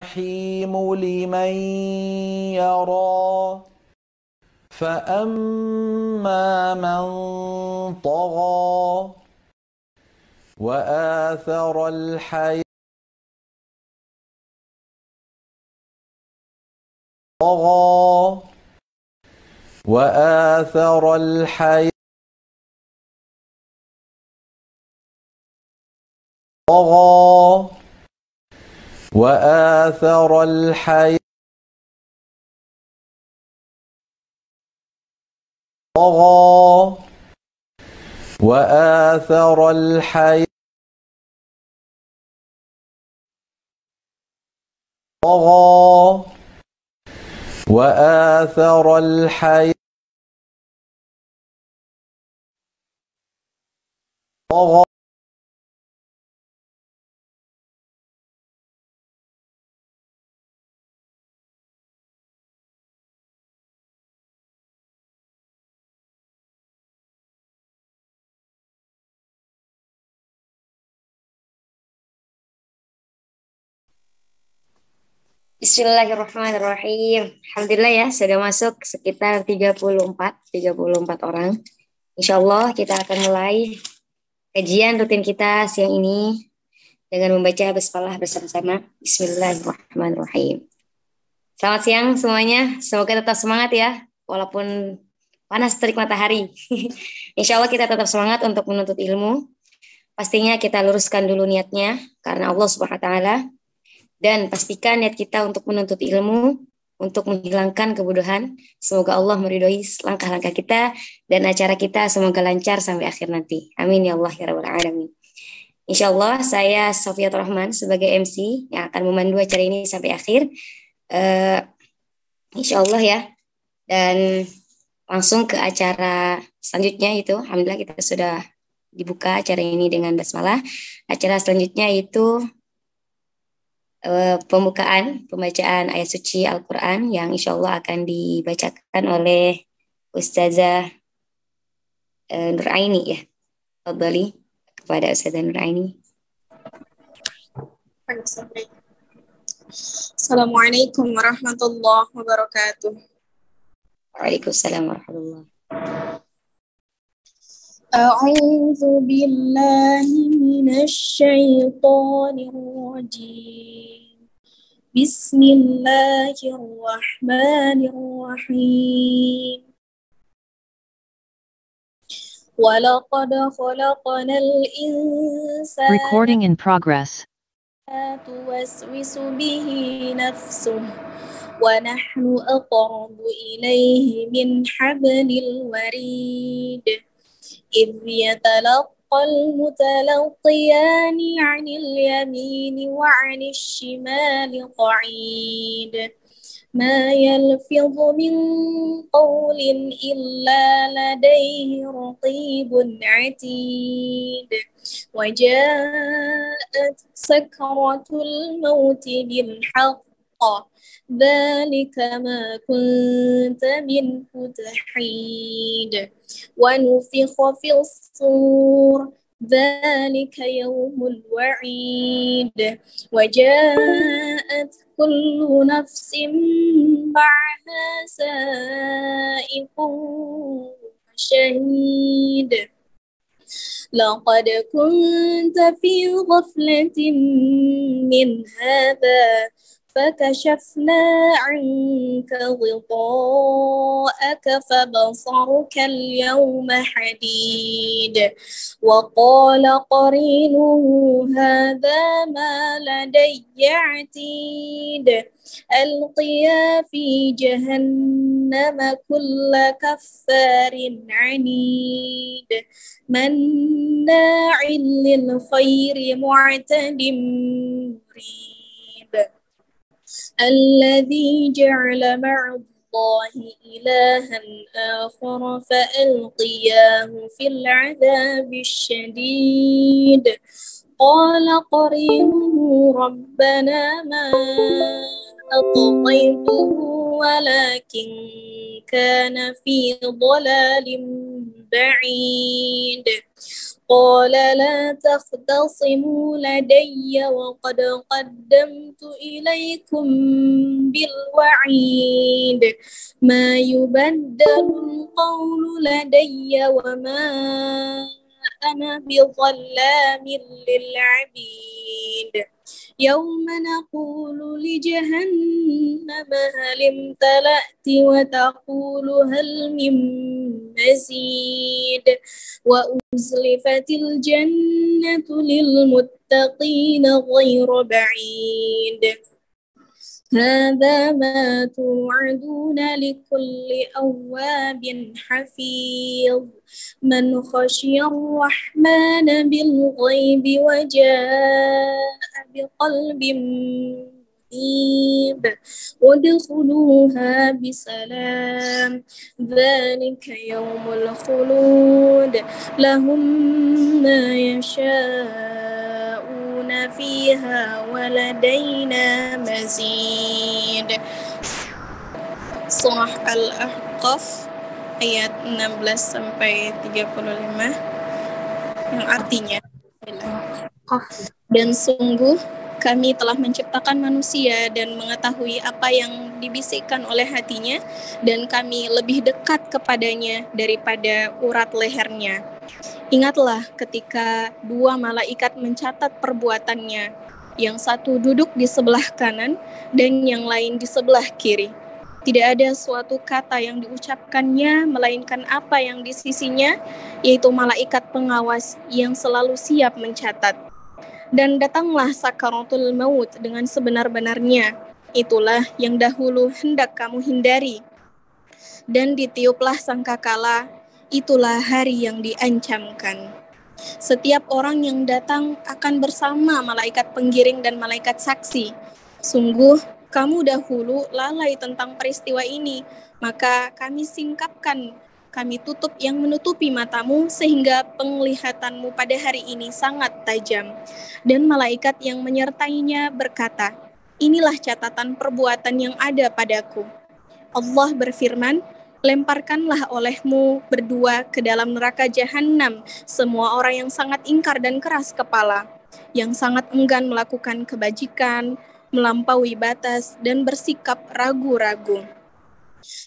الجحيم لمن يرى فأما من طغى وآثر الحياة طغى وآثر الحياة طغى وآثر الحياة طغى وآثر الحياة طغى وآثر الحياة طغى Bismillahirrahmanirrahim. Alhamdulillah ya, sudah masuk sekitar 34 orang. Insya Allah kita akan mulai kajian rutin kita siang ini dengan membaca basmalah bersama-sama. Bismillahirrahmanirrahim. Selamat siang semuanya. Semoga tetap semangat ya, walaupun panas terik matahari. Insya Allah kita tetap semangat untuk menuntut ilmu. Pastinya kita luruskan dulu niatnya karena Allah Subhanahu Wa Taala. Dan pastikan niat kita untuk menuntut ilmu, untuk menghilangkan kebodohan. Semoga Allah meridhoi langkah-langkah kita dan acara kita semoga lancar sampai akhir nanti. Amin ya Allah ya Rabbal Alamin. Insya Allah saya Sofiatul Rahman sebagai MC yang akan memandu acara ini sampai akhir. Insya Allah ya. Dan langsung ke acara selanjutnya itu. Alhamdulillah kita sudah dibuka acara ini dengan basmalah. Acara selanjutnya itu pembacaan ayat suci Al-Quran yang insya Allah akan dibacakan oleh Ustazah Nuraini ya. Fadhali kepada Ustazah Nuraini. Assalamualaikum warahmatullahi wabarakatuh. Waalaikumsalam warahmatullahi wabarakatuh. A'udzu billahi minasy syaithanir rajim. Bismillahirrahmanirrahim. Walaqad khalaqnal insana Recording in progress. tuwaswisu bihi nafsuhu wa nahnu aqrabu ilayhi min hablil warid. إذ يتلقى المتلقيان عن اليمين وعن الشمال قعيد ما يلفظ من قول إلا لديه رقيب عتيد وجاءت سكرة الموت بالحق ذلك ما كنت منه تحيد ونفخ في الصور ذلك يوم الوعيد وجاءت كل نفس معها سائق وشهيد لقد كنت في غفلة من هذا فكشفنا عنك غطاءك فبصرك اليوم حديد وقال قرينه هذا ما لدي عتيد ألقيا في جهنم كل كفار عنيد مناع للخير معتد مريب الذي جعل مع الله إلها آخر فألقياه في العذاب الشديد قال قرينه ربنا ما أطغيته ولكن كان في ضلال بعيد قال لا تختصموا لدي وقد قدمت إليكم بالوعيد ما يبدل القول لدي وما أنا بظلام للعبيد يوم نقول لجهنم هل امتلأت وتقول هل من مزيد وأزلفت الجنة للمتقين غير بعيد هذا ما توعدون لكل أواب حفيظ من خشي الرحمن بالغيب وجاء بقلب منيب وادخلوها بسلام ذلك يوم الخلود لهم ما يشاءون فيها ولدينا مزيد. Surah Al-Ahqaf ayat 16 sampai 35 yang artinya dan sungguh kami telah menciptakan manusia dan mengetahui apa yang dibisikkan oleh hatinya dan kami lebih dekat kepadanya daripada urat lehernya. Ingatlah ketika dua malaikat mencatat perbuatannya, yang satu duduk di sebelah kanan dan yang lain di sebelah kiri. Tidak ada suatu kata yang diucapkannya melainkan apa yang di sisinya, yaitu malaikat pengawas yang selalu siap mencatat. Dan datanglah sakaratul maut dengan sebenar-benarnya. Itulah yang dahulu hendak kamu hindari. Dan ditiuplah sangkakala, itulah hari yang diancamkan. Setiap orang yang datang akan bersama malaikat penggiring dan malaikat saksi. Sungguh, kamu dahulu lalai tentang peristiwa ini, maka kami singkapkan, kami tutup yang menutupi matamu sehingga penglihatanmu pada hari ini sangat tajam. Dan malaikat yang menyertainya berkata, inilah catatan perbuatan yang ada padaku. Allah berfirman, lemparkanlah olehmu berdua ke dalam neraka jahanam semua orang yang sangat ingkar dan keras kepala, yang sangat enggan melakukan kebajikan, melampaui batas, dan bersikap ragu-ragu,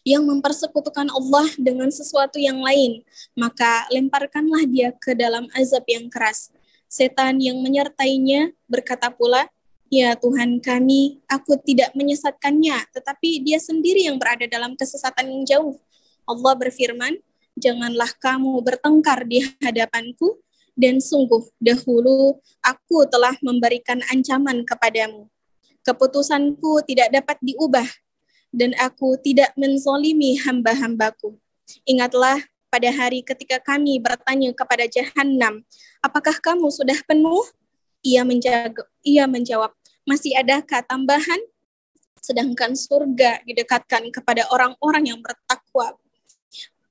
yang mempersekutukan Allah dengan sesuatu yang lain, maka lemparkanlah dia ke dalam azab yang keras. Setan yang menyertainya berkata pula, ya Tuhan kami, aku tidak menyesatkannya, tetapi dia sendiri yang berada dalam kesesatan yang jauh. Allah berfirman, janganlah kamu bertengkar di hadapanku, dan sungguh dahulu aku telah memberikan ancaman kepadamu. Keputusanku tidak dapat diubah, dan aku tidak menzalimi hamba-hambaku. Ingatlah pada hari ketika kami bertanya kepada Jahannam, apakah kamu sudah penuh? Ia menjawab, masih adakah tambahan? Sedangkan surga didekatkan kepada orang-orang yang bertakwa,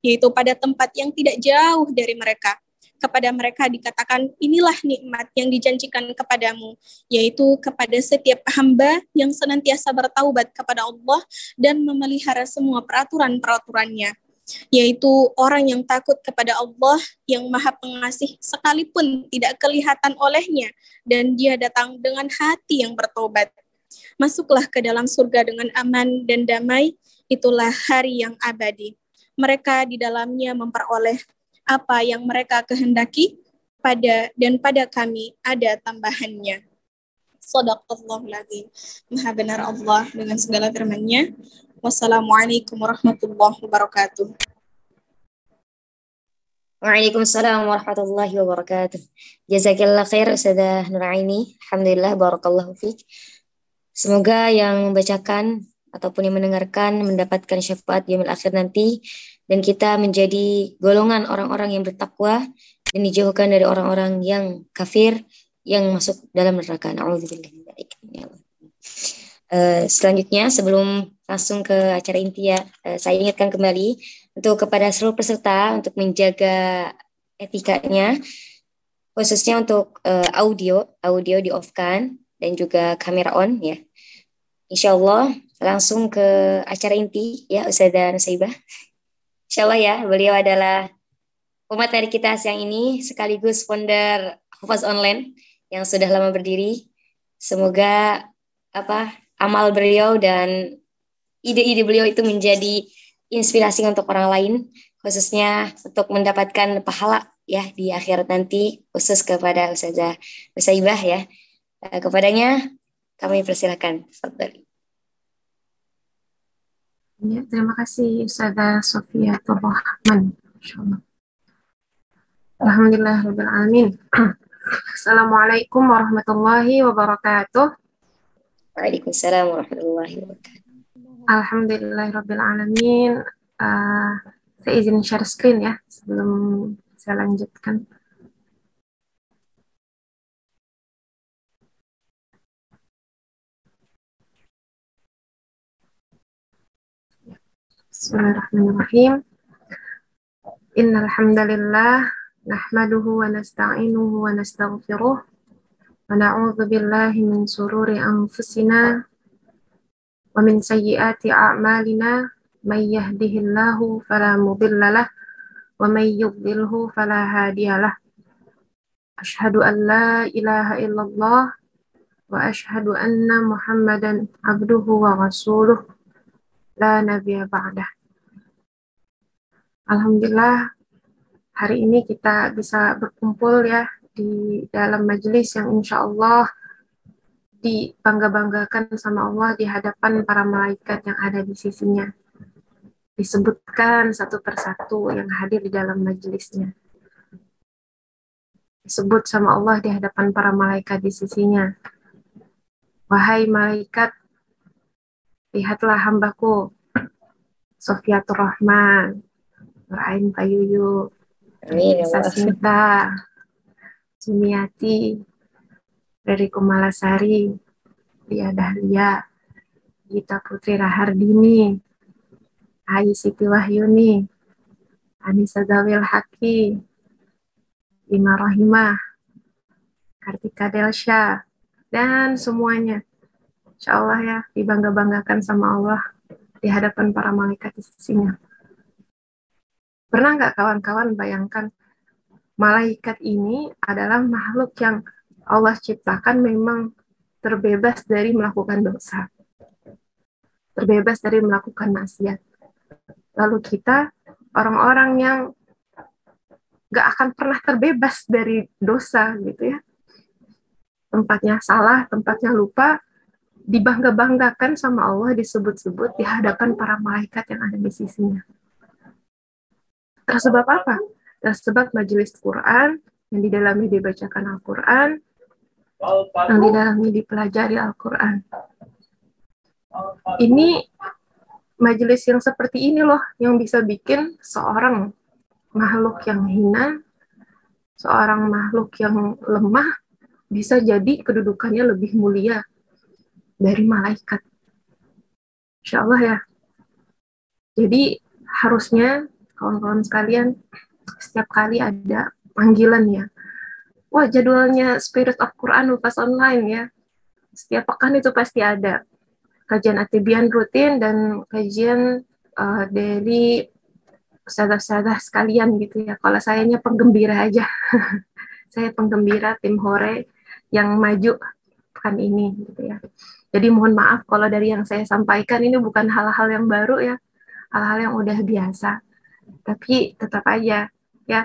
yaitu pada tempat yang tidak jauh dari mereka. Kepada mereka dikatakan, inilah nikmat yang dijanjikan kepadamu, yaitu kepada setiap hamba yang senantiasa bertaubat kepada Allah dan memelihara semua peraturan-peraturannya, yaitu orang yang takut kepada Allah yang Maha Pengasih sekalipun tidak kelihatan olehnya, dan dia datang dengan hati yang bertobat. Masuklah ke dalam surga dengan aman dan damai, itulah hari yang abadi. Mereka di dalamnya memperoleh apa yang mereka kehendaki, pada kami ada tambahannya. Shadaqallahul Azim. Maha benar Allah dengan segala firman-Nya. Wassalamualaikum warahmatullahi wabarakatuh. Waalaikumsalam warahmatullahi wabarakatuh. Jazakillah khair Ustazah Nuraini. Alhamdulillah, barakallahu fiik. Semoga yang membacakan ataupun yang mendengarkan mendapatkan syafaat yaumil akhir nanti, dan kita menjadi golongan orang-orang yang bertakwa dan dijauhkan dari orang-orang yang kafir yang masuk dalam neraka. Na'udzubillah min dzalik. Selanjutnya, sebelum langsung ke acara inti ya, saya ingatkan kembali untuk kepada seluruh peserta untuk menjaga etikanya, khususnya untuk audio di off-kan dan juga kamera on ya. Insyaallah langsung ke acara inti ya Ustazah Nusaibah. Insyaallah ya, beliau adalah pemateri kita siang ini sekaligus founder Hufaz Online yang sudah lama berdiri. Semoga amal beliau dan ide-ide beliau itu menjadi inspirasi untuk orang lain, khususnya untuk mendapatkan pahala ya di akhirat nanti, khusus kepada Ustazah Nusaibah ya. Kepadanya kami persilakan. Ya, terima kasih Ustazah Sofiatul Rahman. Insyaallah. Alhamdulillahirabbil alamin. Assalamualaikum warahmatullahi wabarakatuh. Waalaikumsalam warahmatullahi wabarakatuh. Alhamdulillahirabbil alamin. Saya izin share screen ya sebelum saya lanjutkan. Bismillahirrahmanirrahim. Innal hamdalillah nahmaduhu wa nasta'inuhu wa nastaghfiruh wa na'udzu billahi min shururi anfusina wa min sayyiati a'malina may yahdihillahu fala mudhillalah wa may yudlilhu fala hadiyalah. Asyhadu an la ilaha illallah wa asyhadu anna Muhammadan abduhu wa rasuluh la nabiyya ba'dah. Alhamdulillah, hari ini kita bisa berkumpul ya di dalam majelis yang insya Allah dibangga-banggakan sama Allah di hadapan para malaikat yang ada di sisinya. Disebutkan satu persatu yang hadir di dalam majelisnya. Disebut sama Allah di hadapan para malaikat di sisinya. Wahai malaikat, lihatlah hambaku, Sofiatul Rahman, Nurain Payuyu, Sasmita, Sumiati, Reri Kumalasari, Lia Dahlia, Gita Putri Rahardini, Ayu Siti Wahyuni, Anissa Zawil Haki, Ima Rohimah, Kartika Delsya, dan semuanya. Insya Allah ya, dibangga-banggakan sama Allah di hadapan para malaikat di sisinya. Pernah nggak kawan-kawan bayangkan malaikat ini adalah makhluk yang Allah ciptakan memang terbebas dari melakukan dosa, terbebas dari melakukan maksiat. Lalu kita orang-orang yang nggak akan pernah terbebas dari dosa gitu ya. Tempatnya salah, tempatnya lupa, dibangga-banggakan sama Allah, disebut-sebut di hadapan para malaikat yang ada di sisinya. Tersebab apa? Tersebab majelis Quran, yang di dalamnya dibacakan Al-Quran, yang di dalamnya dipelajari Al-Quran. Ini majelis yang seperti ini loh, yang bisa bikin seorang makhluk yang hina, seorang makhluk yang lemah, bisa jadi kedudukannya lebih mulia dari malaikat. Insya Allah ya. Jadi harusnya kawan-kawan sekalian, setiap kali ada panggilan ya. Wah, jadwalnya Spirit of Quran Hufaz Online ya. Setiap pekan itu pasti ada. Kajian Atibian rutin dan kajian dari ustadzah-ustadzah sekalian gitu ya. Kalau sayanya penggembira aja. Saya penggembira tim Hore yang maju pekan ini gitu ya. Jadi mohon maaf kalau dari yang saya sampaikan ini bukan hal-hal yang baru ya. Hal-hal yang udah biasa. Tapi tetap aja ya,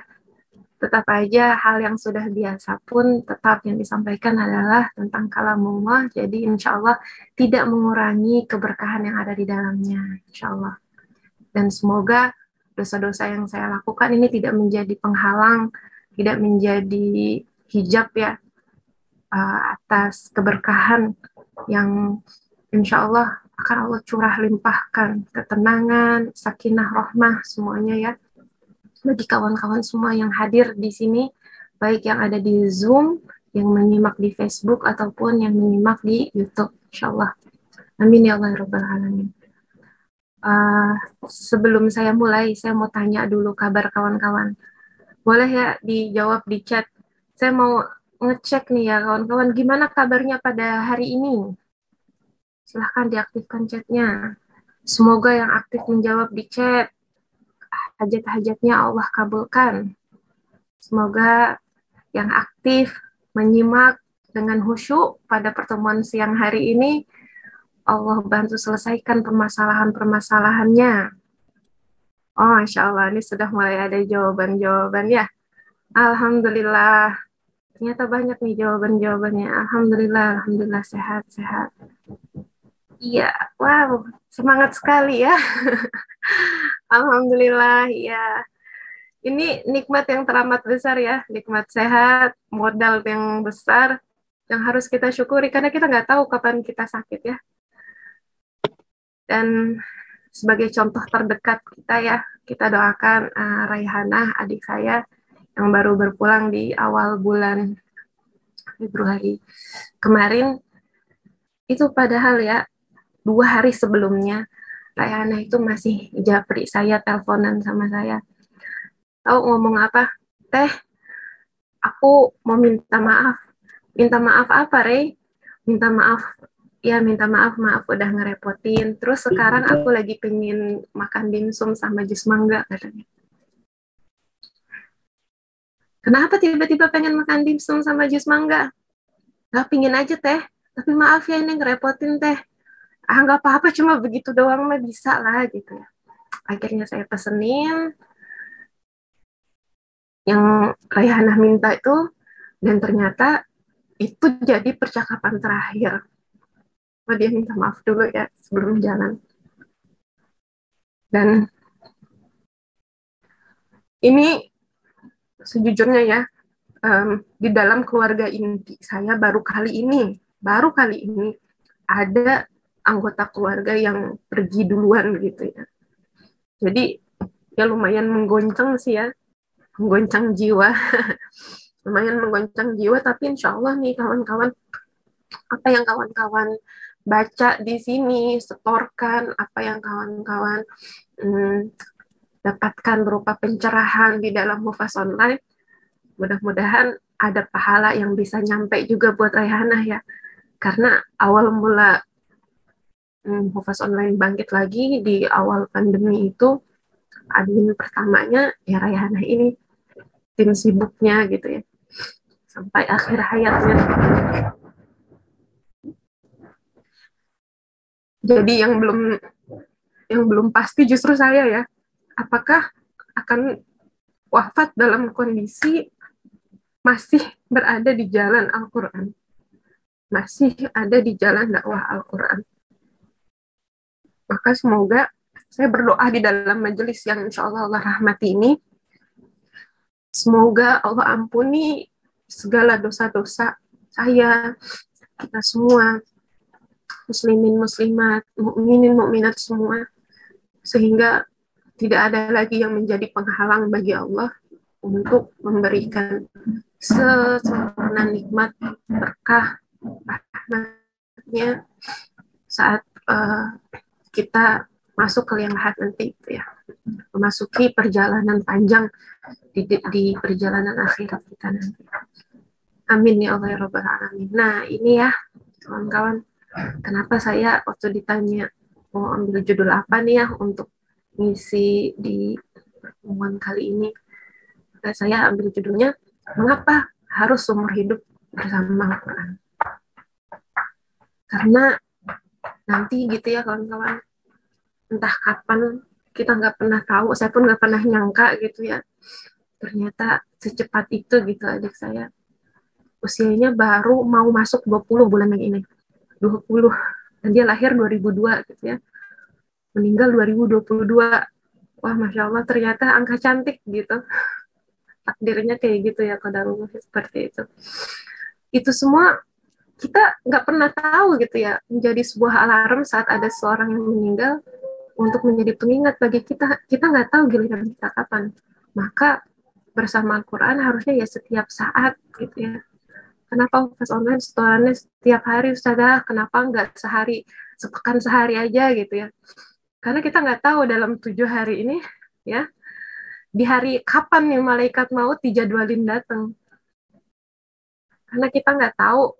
tetap aja hal yang sudah biasa pun tetap yang disampaikan adalah tentang kalamullah. Jadi insya Allah tidak mengurangi keberkahan yang ada di dalamnya, insya Allah. Dan semoga dosa-dosa yang saya lakukan ini tidak menjadi penghalang, tidak menjadi hijab ya atas keberkahan yang insya Allah akan Allah curah limpahkan ketenangan, sakinah, rahmah semuanya ya bagi kawan-kawan semua yang hadir di sini, baik yang ada di Zoom, yang menyimak di Facebook ataupun yang menyimak di YouTube, insya Allah. Amin ya Allah rabbal alamin. Sebelum saya mulai, saya mau tanya dulu kabar kawan-kawan. Boleh ya dijawab di chat. Saya mau ngecek nih ya kawan-kawan, gimana kabarnya pada hari ini? Silahkan diaktifkan chatnya. Semoga yang aktif menjawab di chat, hajat-hajatnya Allah kabulkan. Semoga yang aktif menyimak dengan khusyuk pada pertemuan siang hari ini, Allah bantu selesaikan permasalahan-permasalahannya. Oh, Insya Allah, ini sudah mulai ada jawaban-jawaban ya. Alhamdulillah. Ternyata banyak nih jawaban-jawabannya. Alhamdulillah, Alhamdulillah, sehat-sehat. Iya, wow, semangat sekali ya. Alhamdulillah, ya. Ini nikmat yang teramat besar ya, nikmat sehat, modal yang besar, yang harus kita syukuri, karena kita nggak tahu kapan kita sakit ya. Dan sebagai contoh terdekat kita ya, kita doakan Raihanah, adik saya, yang baru berpulang di awal bulan Februari kemarin, itu padahal ya, 2 hari sebelumnya, Raihanah itu masih japri saya, teleponan sama saya. Tahu ngomong apa? Teh, aku mau minta maaf. Minta maaf apa, Rey? Minta maaf. Ya, minta maaf, maaf udah ngerepotin. Terus sekarang aku lagi pengen makan dimsum sama jus mangga, katanya. Kenapa tiba-tiba pengen makan dimsum sama jus mangga? Gak pingin aja, Teh. Tapi maaf ya, ini ngerepotin, Teh. Ah, nggak apa-apa, cuma begitu doang mah bisa lah, gitu ya. Akhirnya saya pesenin yang Raihanah minta itu, dan ternyata itu jadi percakapan terakhir. Oh, dia minta maaf dulu ya sebelum jalan. Dan ini sejujurnya ya, di dalam keluarga inti saya baru kali ini ada anggota keluarga yang pergi duluan gitu ya. Jadi ya lumayan menggoncang sih ya, menggoncang jiwa. Lumayan menggoncang jiwa, tapi insya Allah nih kawan-kawan, apa yang kawan-kawan baca di sini, setorkan, apa yang kawan-kawan dapatkan berupa pencerahan di dalam Hufaz Online, mudah-mudahan ada pahala yang bisa nyampe juga buat Raihanah ya. Karena awal mula Hufaz Online bangkit lagi di awal pandemi itu, admin pertamanya ya Raihanah ini, tim sibuknya gitu ya. Sampai akhir hayatnya. Jadi yang belum pasti justru saya ya. Apakah akan wafat dalam kondisi masih berada di jalan Al-Quran. Masih ada di jalan dakwah Al-Quran. Maka semoga saya berdoa di dalam majelis yang insya Allah Allah rahmati ini, semoga Allah ampuni segala dosa-dosa saya, kita semua, muslimin, muslimat, mukminin, mukminat semua, sehingga tidak ada lagi yang menjadi penghalang bagi Allah untuk memberikan sesempurna nikmat, berkah, rahmatnya saat kita masuk ke liang lahat nanti itu ya, memasuki perjalanan panjang di perjalanan akhirat kita nanti. Amin ya Allah ya Rabbal Alamin. Nah ini ya kawan-kawan, kenapa saya waktu ditanya mau ambil judul apa nih ya untuk ngisi di pertemuan kali ini, saya ambil judulnya mengapa harus seumur hidup bersama Al-Quran. Karena nanti gitu ya kawan-kawan, entah kapan, kita nggak pernah tahu, saya pun nggak pernah nyangka gitu ya, ternyata secepat itu gitu adik saya. Usianya baru mau masuk 20 bulan yang ini, 20, dan dia lahir 2002 gitu ya, meninggal 2022. Wah Masya Allah, ternyata angka cantik gitu, takdirnya kayak gitu ya, qadarullah seperti itu. Itu semua kita nggak pernah tahu gitu ya, menjadi sebuah alarm saat ada seorang yang meninggal, untuk menjadi pengingat bagi kita. Kita nggak tahu giliran kita kapan. Maka bersama Al-Quran harusnya ya setiap saat gitu ya. Kenapa Hufaz Online setorannya setiap hari Ustazah? Kenapa nggak sehari, sepekan sehari aja gitu ya? Karena kita nggak tahu dalam 7 hari ini ya, di hari kapan nih malaikat maut dijadwalin datang. Karena kita nggak tahu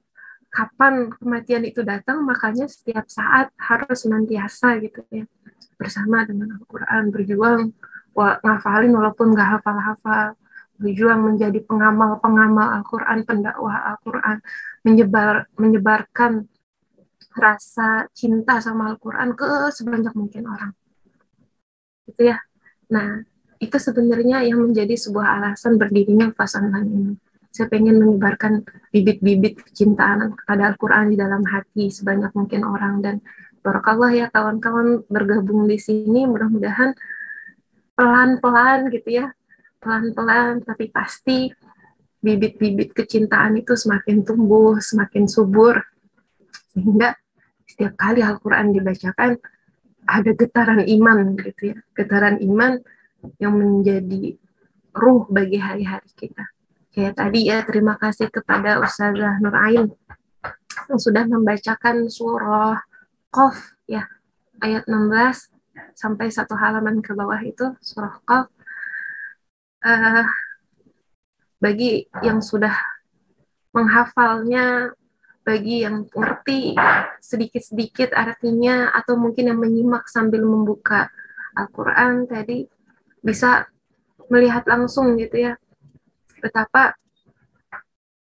kapan kematian itu datang, makanya setiap saat harus senantiasa gitu ya, bersama dengan Al-Quran, berjuang, ngafalin walaupun nggak hafal-hafal, berjuang menjadi pengamal Al-Quran, pendakwah Al-Quran, menyebarkan rasa cinta sama Al-Quran ke sebanyak mungkin orang. Gitu ya. Nah, itu sebenarnya yang menjadi sebuah alasan berdirinya Fas Online ini. Saya pengen menyebarkan bibit-bibit kecintaan kepada Al-Quran di dalam hati sebanyak mungkin orang. Dan barakallah ya kawan-kawan bergabung di sini, mudah-mudahan pelan-pelan gitu ya, pelan-pelan tapi pasti bibit-bibit kecintaan itu semakin tumbuh, semakin subur, sehingga setiap kali Al-Quran dibacakan ada getaran iman gitu ya, getaran iman yang menjadi ruh bagi hari-hari kita. Kayak tadi ya, terima kasih kepada Ustazah Nur Ain yang sudah membacakan surah Qaf ya, ayat 16 sampai satu halaman ke bawah itu surah Qaf. Bagi yang sudah menghafalnya, bagi yang ngerti sedikit-sedikit artinya, atau mungkin yang menyimak sambil membuka Al-Quran tadi, bisa melihat langsung gitu ya, betapa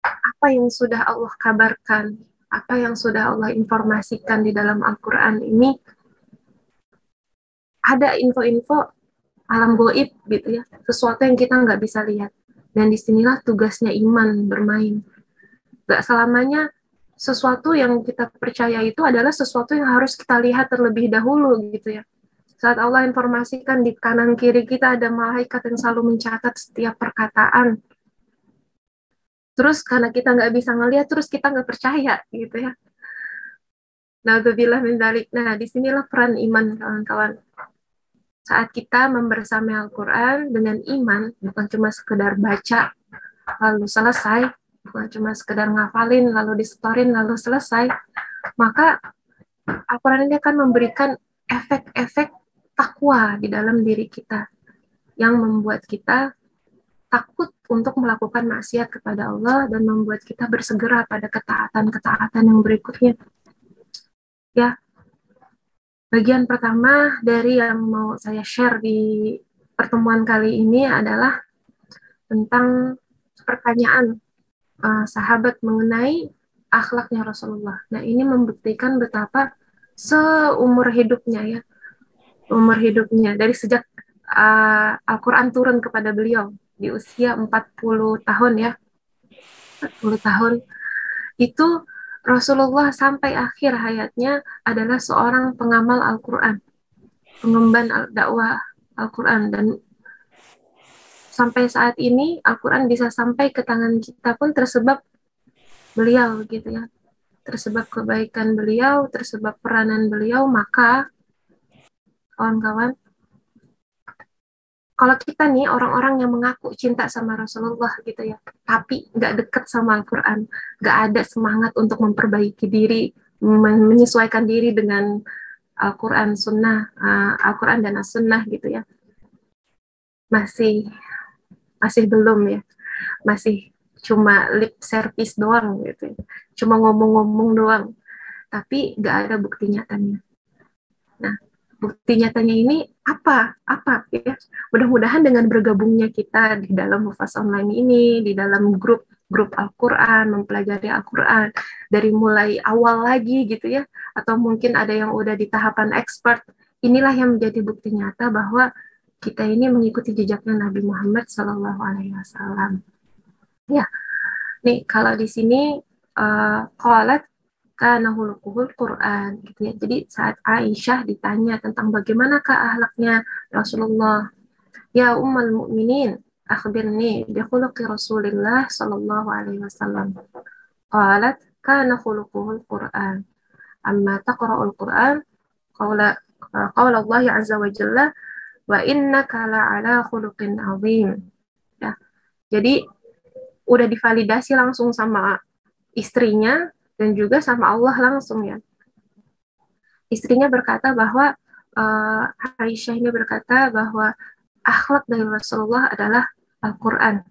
apa yang sudah Allah kabarkan, apa yang sudah Allah informasikan di dalam Al-Quran ini, ada info-info alam goib gitu ya, sesuatu yang kita nggak bisa lihat. Dan disinilah tugasnya iman bermain. Gak selamanya sesuatu yang kita percaya itu adalah sesuatu yang harus kita lihat terlebih dahulu gitu ya. Saat Allah informasikan di kanan kiri kita ada malaikat yang selalu mencatat setiap perkataan. Terus karena kita nggak bisa ngelihat, terus kita nggak percaya gitu ya. Na'udzubillah min dzalik. Nah, disinilah peran iman kawan-kawan. Saat kita membersamai Al-Quran dengan iman, bukan cuma sekedar baca lalu selesai, bukan cuma sekedar ngafalin lalu disetorin lalu selesai, maka Al-Quran ini akan memberikan efek-efek takwa di dalam diri kita yang membuat kita takut untuk melakukan maksiat kepada Allah dan membuat kita bersegera pada ketaatan-ketaatan yang berikutnya. Ya, bagian pertama dari yang mau saya share di pertemuan kali ini adalah tentang pertanyaan sahabat mengenai akhlaknya Rasulullah. Nah, ini membuktikan betapa seumur hidupnya ya, umur hidupnya dari sejak Al-Quran turun kepada beliau di usia 40 tahun ya, 40 tahun itu Rasulullah sampai akhir hayatnya adalah seorang pengamal Al-Quran, pengemban dakwah Al-Quran, dan sampai saat ini Al-Quran bisa sampai ke tangan kita pun tersebab beliau gitu ya, tersebab kebaikan beliau, tersebab peranan beliau. Maka kawan-kawan, kalau kita nih orang-orang yang mengaku cinta sama Rasulullah gitu ya, tapi nggak deket sama Al-Quran, nggak ada semangat untuk memperbaiki diri, menyesuaikan diri dengan Al-Quran, Sunnah, Al-Quran dan As-Sunnah gitu ya, masih belum ya, masih cuma lip service doang gitu ya, cuma ngomong-ngomong doang, tapi nggak ada bukti nyatanya. Nah, bukti nyatanya ini apa ya? Mudah-mudahan dengan bergabungnya kita di dalam Mufas Online ini, di dalam grup Al-Quran, mempelajari Al-Quran dari mulai awal lagi gitu ya, atau mungkin ada yang udah di tahapan expert, inilah yang menjadi bukti nyata bahwa kita ini mengikuti jejaknya Nabi Muhammad SAW. Ya, nih kalau di sini qalat kana khuluquhul Quran gitu ya. Jadi saat Aisyah ditanya tentang bagaimanakah akhlaknya Rasulullah, ya ummul mukminin, akhbirni bi khuluqi Rasulillah sallallahu alaihi wasallam. Qalat kana khuluquhul Quran. Amma taqra'ul Quran qawla Allah azza wa jalla wa innaka la'ala khuluqin azim. Ya. Jadi udah divalidasi langsung sama istrinya dan juga sama Allah langsung ya. Istrinya berkata bahwa Aisyah ini berkata bahwa akhlak dari Rasulullah adalah Al-Quran.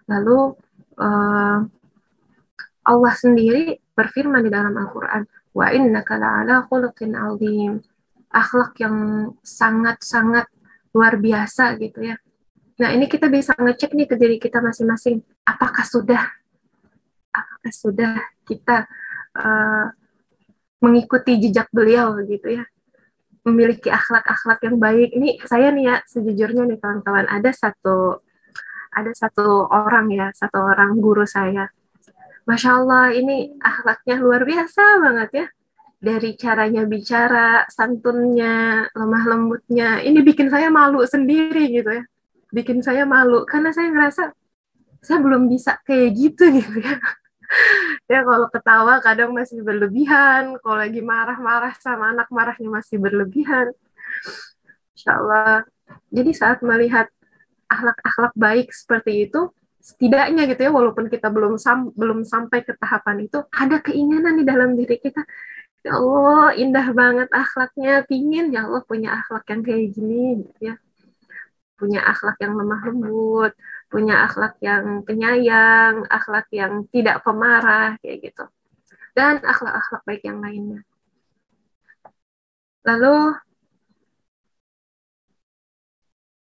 Lalu Allah sendiri berfirman di dalam Al-Quran, wa innaka la'ala khuluqin azim. Akhlak yang sangat-sangat luar biasa gitu ya. Nah, ini kita bisa ngecek nih ke diri kita masing-masing. Apakah sudah kita uh, mengikuti jejak beliau gitu ya, memiliki akhlak-akhlak yang baik. Ini saya nih ya, sejujurnya nih kawan-kawan, ada satu orang ya, satu orang guru saya. Masya Allah, ini akhlaknya luar biasa banget ya. Dari caranya bicara, santunnya, lemah lembutnya, ini bikin saya malu sendiri gitu ya. Bikin saya malu, karena saya ngerasa saya belum bisa kayak gitu gitu ya. Ya kalau ketawa kadang masih berlebihan, kalau lagi marah-marah sama anak marahnya masih berlebihan. Insya Allah. Jadi saat melihat akhlak-akhlak baik seperti itu, setidaknya gitu ya, walaupun kita belum sampai ke tahapan itu, ada keinginan di dalam diri kita. Ya Allah, indah banget akhlaknya, pingin ya Allah punya akhlak yang kayak gini, gitu ya. Punya akhlak yang lemah lembut, punya akhlak yang penyayang, akhlak yang tidak pemarah, kayak gitu. Dan akhlak-akhlak baik yang lainnya. Lalu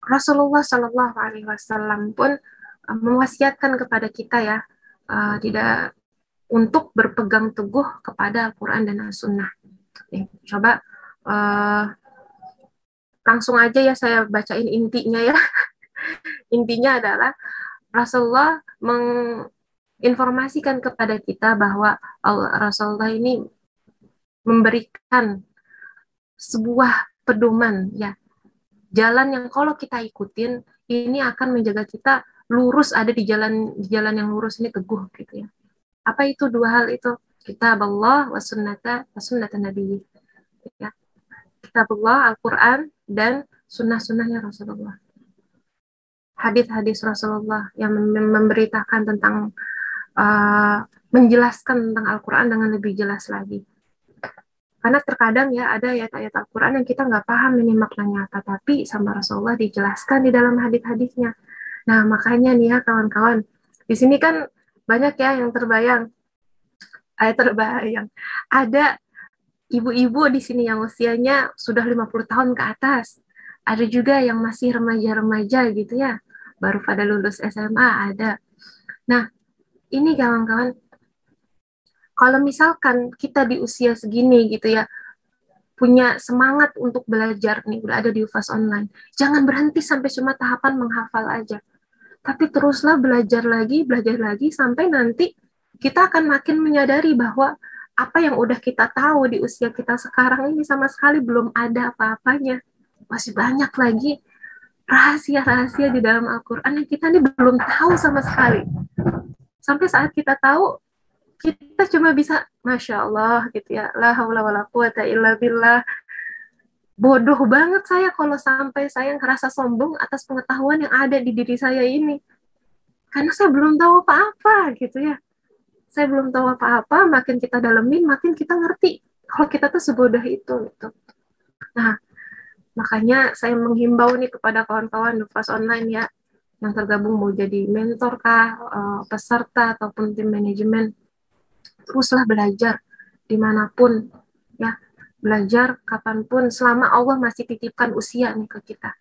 Rasulullah Shallallahu Alaihi Wasallam pun mewasiatkan kepada kita ya, tidak untuk berpegang teguh kepada Al-Quran dan As-Sunnah. Coba langsung aja ya saya bacain intinya ya. Intinya adalah Rasulullah menginformasikan kepada kita bahwa Rasulullah ini memberikan sebuah pedoman ya, jalan yang kalau kita ikutin ini akan menjaga kita lurus, ada di jalan yang lurus ini teguh gitu ya. Apa itu dua hal itu? Kitab Allah wa sunnata Nabi. Ya. Kitab Allah, Al-Quran, dan sunnah-sunnahnya Rasulullah. Hadis-hadis Rasulullah yang memberitakan tentang, menjelaskan tentang Al-Quran dengan lebih jelas lagi. Karena terkadang ya ada ayat-ayat Al-Quran yang kita nggak paham ini maknanya apa, tapi sama Rasulullah dijelaskan di dalam hadis-hadisnya. Nah makanya nih ya kawan-kawan, di sini kan banyak ya yang terbayang. Ada ibu-ibu di sini yang usianya sudah 50 tahun ke atas. Ada juga yang masih remaja-remaja gitu ya, baru pada lulus SMA ada. Nah, ini kawan-kawan, kalau misalkan kita di usia segini gitu ya, punya semangat untuk belajar nih, udah ada di UFAS online, jangan berhenti sampai cuma tahapan menghafal aja. Tapi teruslah belajar lagi, sampai nanti kita akan makin menyadari bahwa apa yang udah kita tahu di usia kita sekarang ini sama sekali belum ada apa-apanya. Masih banyak lagi rahasia-rahasia di dalam Al-Quran yang kita ini belum tahu sama sekali. Sampai saat kita tahu, kita cuma bisa, Masya Allah, gitu ya. La haula wa la quwata illa billah. Bodoh banget saya kalau sampai saya ngerasa sombong atas pengetahuan yang ada di diri saya ini. Karena saya belum tahu apa-apa, gitu ya. Saya belum tahu apa-apa, makin kita dalemin, makin kita ngerti kalau kita tuh sebodoh itu. Gitu. Nah, makanya saya menghimbau nih kepada kawan-kawan UFAS online ya, yang tergabung mau jadi mentor kah, peserta ataupun tim manajemen, teruslah belajar dimanapun ya, belajar kapanpun selama Allah masih titipkan usia nih ke kita.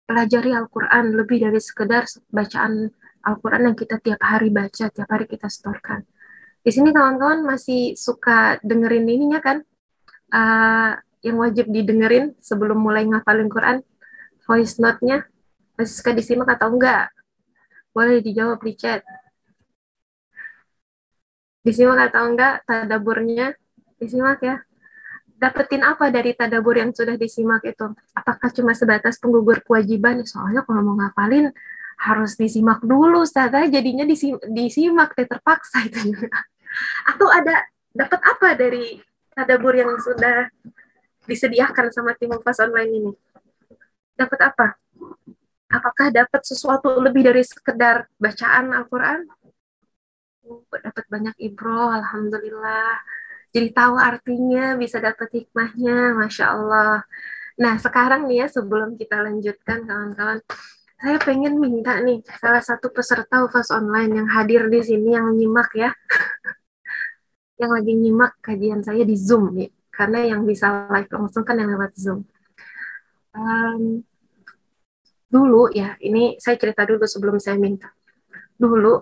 Pelajari Al-Quran lebih dari sekedar bacaan Al-Quran yang kita tiap hari baca, tiap hari kita setorkan. Di sini kawan-kawan masih suka dengerin ininya kan, yang wajib didengerin sebelum mulai ngafalin Quran, voice note-nya masih suka disimak atau enggak? Boleh dijawab di chat. Disimak atau enggak tadaburnya? Disimak ya. Dapetin apa dari tadabur yang sudah disimak itu? Apakah cuma sebatas penggugur kewajiban? Soalnya kalau mau ngafalin harus disimak dulu, Ustazah. Jadinya disimak terpaksa itu juga. Atau dapat apa dari tadabur yang sudah disediakan sama tim UFAS online ini? Dapat apa? Apakah dapat sesuatu lebih dari sekedar bacaan Al-Quran? Dapat banyak ibroh, alhamdulillah. Jadi tahu artinya, bisa dapat hikmahnya, Masya Allah. Nah, sekarang nih ya, sebelum kita lanjutkan, kawan-kawan, saya pengen minta nih, salah satu peserta UFAS online yang hadir di sini, yang nyimak ya, yang lagi nyimak kajian saya di Zoom, ya. Karena yang bisa live langsung kan yang lewat Zoom. Dulu ya, ini saya cerita dulu sebelum saya minta. Dulu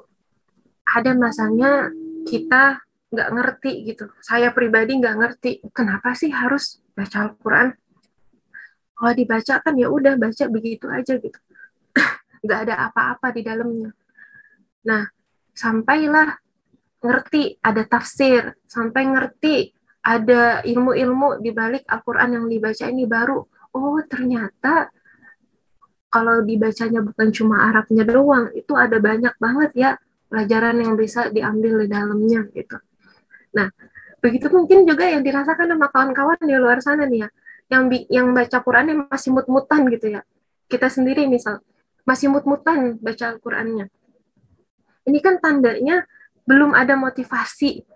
ada masanya kita nggak ngerti gitu. Saya pribadi nggak ngerti kenapa sih harus baca Al-Quran. Kalau dibaca kan ya udah baca begitu aja gitu. Nggak ada apa-apa di dalamnya. Nah, sampailah ngerti ada tafsir, sampai ngerti ada ilmu-ilmu di balik Al-Quran yang dibaca ini baru. Oh, ternyata kalau dibacanya bukan cuma Arabnya doang, itu ada banyak banget ya pelajaran yang bisa diambil di dalamnya gitu. Nah, begitu mungkin juga yang dirasakan sama kawan-kawan di luar sana nih ya, yang baca Qurannya masih mut-mutan gitu ya. Kita sendiri misal masih mut-mutan baca Al-Qurannya. Ini kan tandanya belum ada motivasi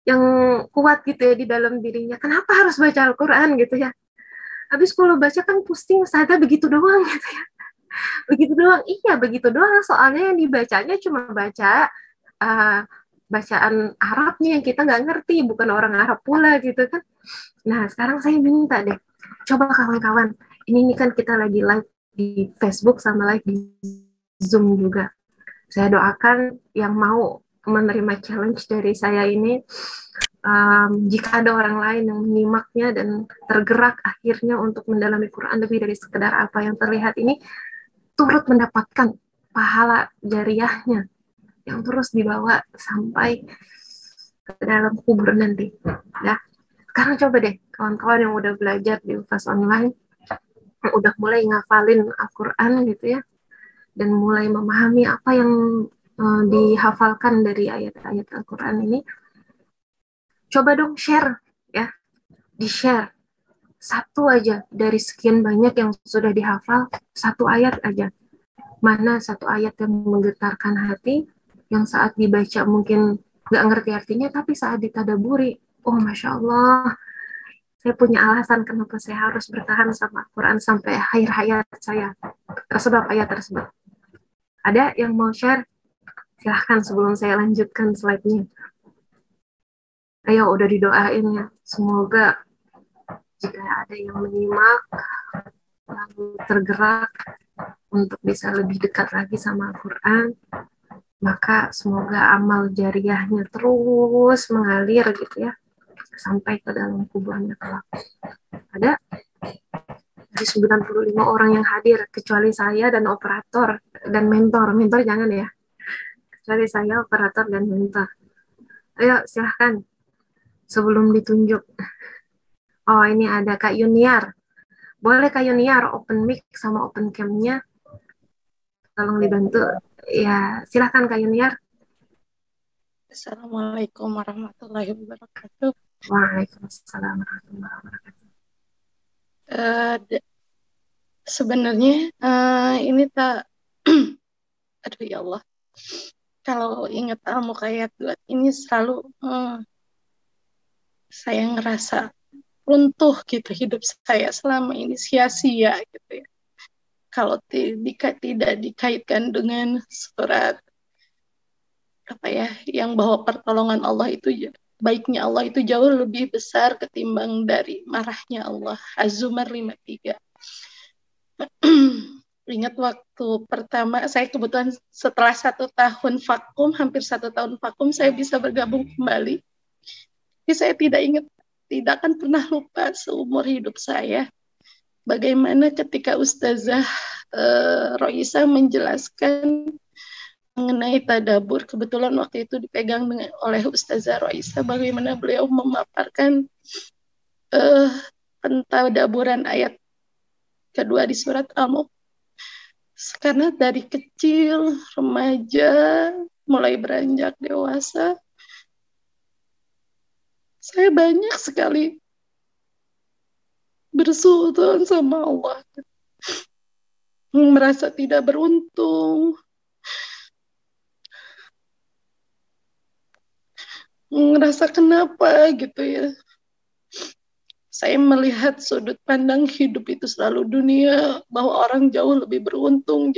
yang kuat gitu ya di dalam dirinya. Kenapa harus baca Al-Quran gitu ya? Habis kalau baca kan pusing, saja begitu doang gitu ya. Begitu doang, iya begitu doang. Soalnya yang dibacanya cuma baca uh, bacaan Arabnya yang kita nggak ngerti, bukan orang Arab pula gitu kan. Nah sekarang saya minta deh, coba kawan-kawan, ini kan kita lagi live di Facebook sama live di Zoom juga. Saya doakan yang mau menerima challenge dari saya ini, jika ada orang lain yang menyimaknya dan tergerak akhirnya untuk mendalami Quran lebih dari sekedar apa yang terlihat ini, turut mendapatkan pahala jariahnya yang terus dibawa sampai ke dalam kubur nanti. Ya, sekarang coba deh kawan-kawan yang udah belajar di UFAS online, yang udah mulai ngafalin Al-Quran gitu ya, dan mulai memahami apa yang dihafalkan dari ayat-ayat Al-Quran ini, coba dong share ya, di-share satu aja dari sekian banyak yang sudah dihafal, satu ayat aja. Mana satu ayat yang menggetarkan hati, yang saat dibaca mungkin nggak ngerti artinya, tapi saat ditadaburi, oh Masya Allah, saya punya alasan kenapa saya harus bertahan sama Al-Quran sampai akhir hayat saya, sebab ayat tersebut. Ada yang mau share? Silahkan sebelum saya lanjutkan slide-nya. Ayo, udah didoain ya. Semoga jika ada yang menyimak, lalu tergerak untuk bisa lebih dekat lagi sama Al-Quran, maka semoga amal jariahnya terus mengalir gitu ya, sampai ke dalam kuburnya kelak. Ada dari 95 orang yang hadir, kecuali saya dan operator dan mentor. Mentor jangan ya. Kecuali saya, operator, dan mentor. Ayo, silahkan. Sebelum ditunjuk. Oh, ini ada Kak Yuniar. Boleh Kak Yuniar open mic sama open cam-nya. Tolong dibantu. Ya, silahkan Kak Yuniar. Assalamualaikum warahmatullahi wabarakatuh. Waalaikumsalam warahmatullahi wabarakatuh. Sebenarnya ini tak aduh ya Allah, kalau ingat Al-Muqayyad ini selalu saya ngerasa runtuh gitu hidup saya selama ini, sia-sia gitu ya kalau tidak dikaitkan dengan surat apa ya yang bahwa pertolongan Allah itu, baiknya Allah itu jauh lebih besar ketimbang dari marahnya Allah. Az-Zumar 53. Ingat waktu pertama saya kebetulan setelah 1 tahun vakum, hampir 1 tahun vakum, saya bisa bergabung kembali. Tapi saya tidak akan pernah lupa seumur hidup saya bagaimana ketika Ustazah Roisa menjelaskan mengenai tadabur. Kebetulan waktu itu dipegang oleh Ustazah Roisa, bagaimana beliau memaparkan pentadaburan ayat kedua di surat Al-Mulk. Karena dari kecil, remaja, mulai beranjak dewasa, saya banyak sekali bersuudzon sama Allah. Merasa tidak beruntung, ngerasa kenapa gitu ya. Saya melihat sudut pandang hidup itu selalu dunia, bahwa orang jauh lebih beruntung,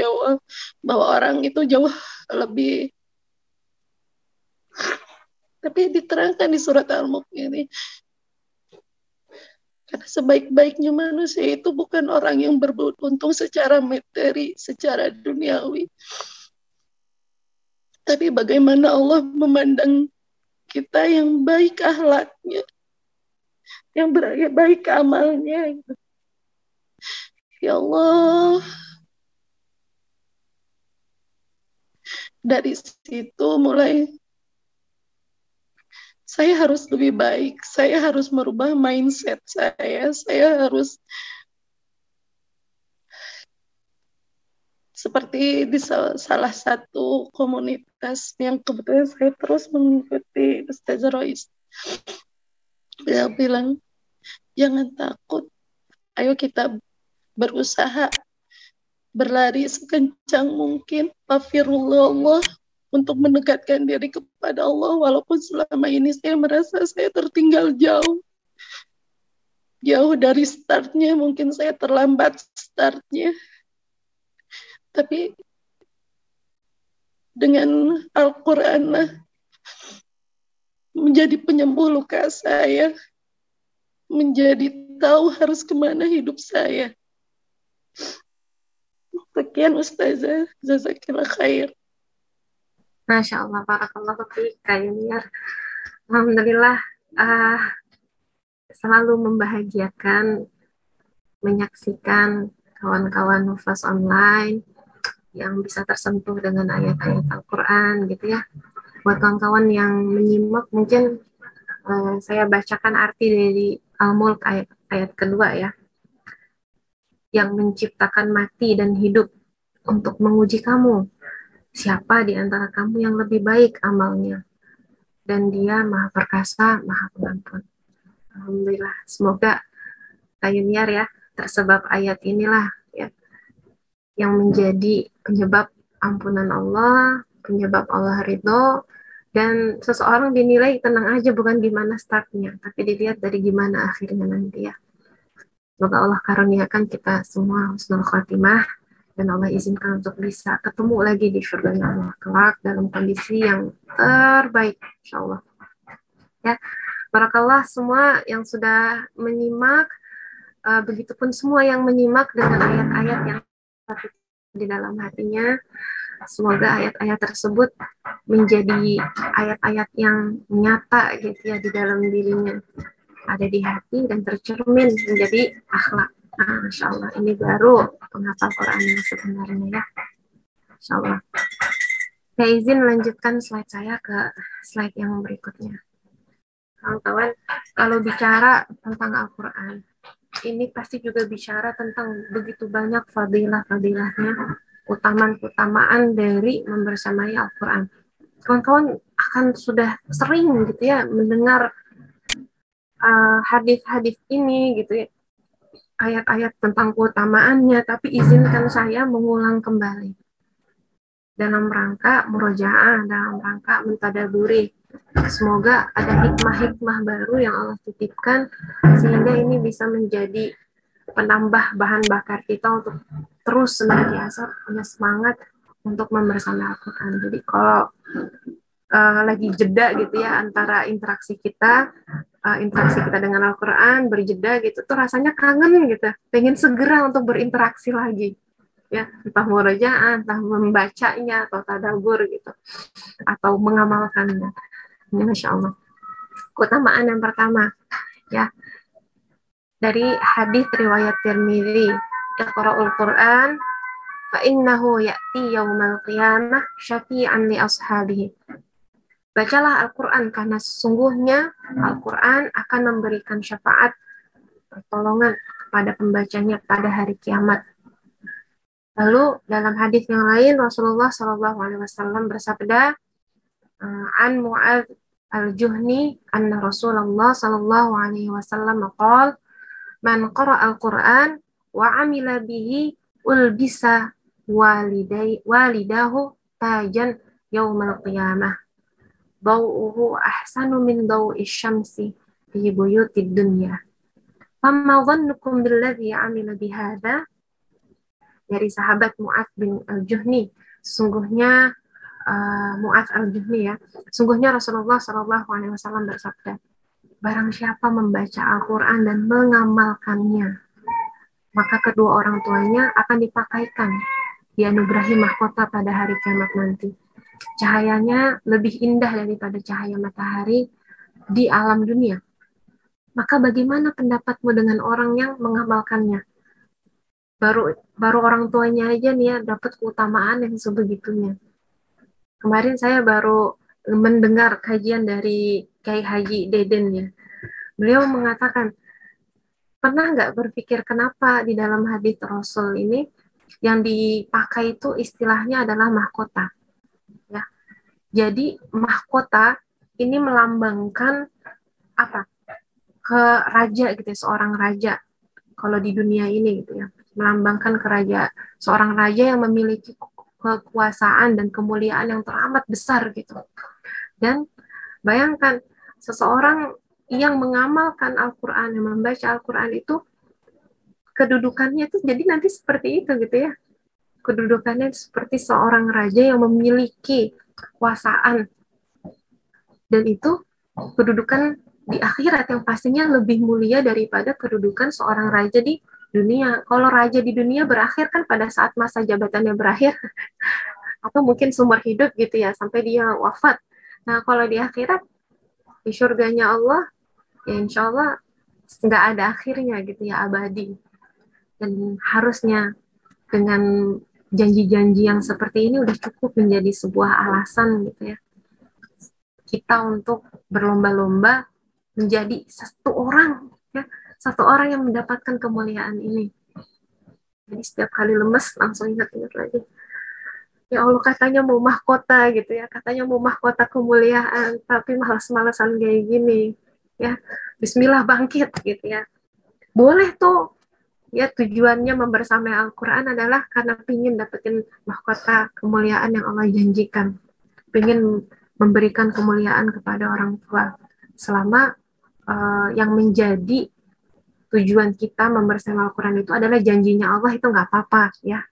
bahwa orang itu jauh lebih. Tapi diterangkan di surat Al-Mulk ini, Karena sebaik-baiknya manusia itu bukan orang yang beruntung secara materi, secara duniawi. Tapi bagaimana Allah memandang kita yang baik akhlaknya, yang baik amalnya. Ya Allah, dari situ mulai saya harus lebih baik, saya harus merubah mindset saya harus seperti di salah satu komunitas yang kebetulan saya terus mengikuti Ustazah Rois. Beliau bilang, jangan takut, ayo kita berusaha berlari sekencang mungkin, Fafirullah, untuk mendekatkan diri kepada Allah, walaupun selama ini saya merasa saya tertinggal jauh dari startnya, mungkin saya terlambat startnya, tapi dengan Al-Quran menjadi penyembuh luka saya, menjadi tahu harus kemana hidup saya. Sekian Ustazah, jazakillah khair. Masya Allah, barakallahu fiik, Kak Yuniar. Alhamdulillah, selalu membahagiakan menyaksikan kawan-kawan Nufas online yang bisa tersentuh dengan ayat-ayat Al-Quran gitu ya. Buat kawan-kawan yang menyimak, mungkin saya bacakan arti dari Al-Mulk ayat kedua ya. Yang menciptakan mati dan hidup untuk menguji kamu. Siapa di antara kamu yang lebih baik amalnya? Dan dia maha perkasa, maha pengampun. Alhamdulillah. Semoga Kak Yuniar ya, tersebab ayat inilah ya, yang menjadi penyebab ampunan Allah, penyebab Allah ridho, dan seseorang dinilai tenang aja, bukan gimana startnya, tapi dilihat dari gimana akhirnya nanti ya. Semoga Allah karuniakan kita semua husnul khatimah, dan Allah izinkan untuk bisa ketemu lagi di surga Allah kelak dalam kondisi yang terbaik, insyaallah. Ya, barakallah semua yang sudah menyimak, begitupun semua yang menyimak dengan ayat-ayat yang di dalam hatinya. Semoga ayat-ayat tersebut menjadi ayat-ayat yang nyata gitu ya di dalam dirinya, ada di hati dan tercermin menjadi akhlak. Nah, Masya Allah, ini baru penghafal Quran yang sebenarnya ya. Masya Allah. Saya izin lanjutkan slide saya ke slide yang berikutnya. Kawan-kawan, kalau bicara tentang Al-Quran, ini pasti juga bicara tentang begitu banyak fadilah-fadilahnya, utamaan dari membersamai Al-Quran. Kawan-kawan akan sudah sering gitu ya mendengar hadis-hadis ini gitu ya, ayat-ayat tentang keutamaannya, tapi izinkan saya mengulang kembali dalam rangka murojaah, dalam rangka mentadaburi. Semoga ada hikmah-hikmah baru yang Allah titipkan sehingga ini bisa menjadi penambah bahan bakar kita untuk terus senantiasa punya semangat untuk membersamai Al-Quran. Jadi kalau lagi jeda gitu ya antara interaksi kita dengan Al-Quran, berjeda gitu, tuh rasanya kangen gitu, pengen segera untuk berinteraksi lagi ya, entah murojaah, entah membacanya atau tadabbur gitu, atau mengamalkannya. Ini Masya Allah. Keutamaan yang pertama ya, dari hadis riwayat Tirmidzi, Iqra'ul Quran fa innahu ya'ti yaumal qiyamah syafi'an li ashabihi. Bacalah Al-Quran karena sesungguhnya Al-Quran akan memberikan syafaat pertolongan kepada pembacanya pada hari kiamat. Lalu dalam hadis yang lain Rasulullah SAW bersabda, an Mu'adz al-Juhni anna Rasulullah SAW qala man qara'a al-Quran wa 'amila bihi ulbisa walidahu tajan yaumal qiyamah daw'uhu ahsanu min daw'i syamsi fi buyutid dunya. Fama dhannukum billadhi 'amila bihadza. Dari sahabat Mu'adz bin al-Juhni, sesungguhnya Mu'adz al-Juhni ya, sesungguhnya Rasulullah SAW bersabda, Barang siapa membaca Al-Quran dan mengamalkannya, maka kedua orang tuanya akan dipakaikan, dianugerahi mahkota pada hari kiamat nanti. Cahayanya lebih indah daripada cahaya matahari di alam dunia. Maka bagaimana pendapatmu dengan orang yang mengamalkannya? Baru orang tuanya aja nih ya dapat keutamaan yang sebegitunya. Kemarin saya baru mendengar kajian dari Kiai Haji Deden ya. Beliau mengatakan, pernah nggak berpikir kenapa di dalam hadis Rasul ini yang dipakai itu istilahnya adalah mahkota. Ya. Jadi mahkota ini melambangkan apa? Ke raja gitu ya, seorang raja. Kalau di dunia ini gitu ya, melambangkan seorang raja yang memiliki kekuasaan dan kemuliaan yang teramat besar gitu. Dan bayangkan seseorang yang mengamalkan Al-Quran, yang membaca Al-Quran itu kedudukannya itu jadi nanti seperti itu gitu ya. Kedudukannya seperti seorang raja yang memiliki kekuasaan. Dan itu kedudukan di akhirat yang pastinya lebih mulia daripada kedudukan seorang raja di dunia. Kalau raja di dunia berakhir kan pada saat masa jabatannya berakhir atau mungkin seumur hidup gitu ya sampai dia wafat. Nah kalau di akhirat di surganya Allah ya insya Allah nggak ada akhirnya gitu ya, abadi. Dan harusnya dengan janji-janji yang seperti ini udah cukup menjadi sebuah alasan gitu ya kita untuk berlomba-lomba menjadi satu orang yang mendapatkan kemuliaan ini. Jadi setiap kali lemes langsung ingat-ingat lagi. Ya Allah katanya mau mahkota gitu ya, katanya mau mahkota kemuliaan, tapi malas-malasan kayak gini. Ya, Bismillah bangkit gitu ya. Boleh tuh ya tujuannya membersamai Al-Quran adalah karena pingin dapetin mahkota kemuliaan yang Allah janjikan. Pingin memberikan kemuliaan kepada orang tua. Selama yang menjadi tujuan kita membersamai Al-Quran itu adalah janjinya Allah, itu nggak apa-apa ya.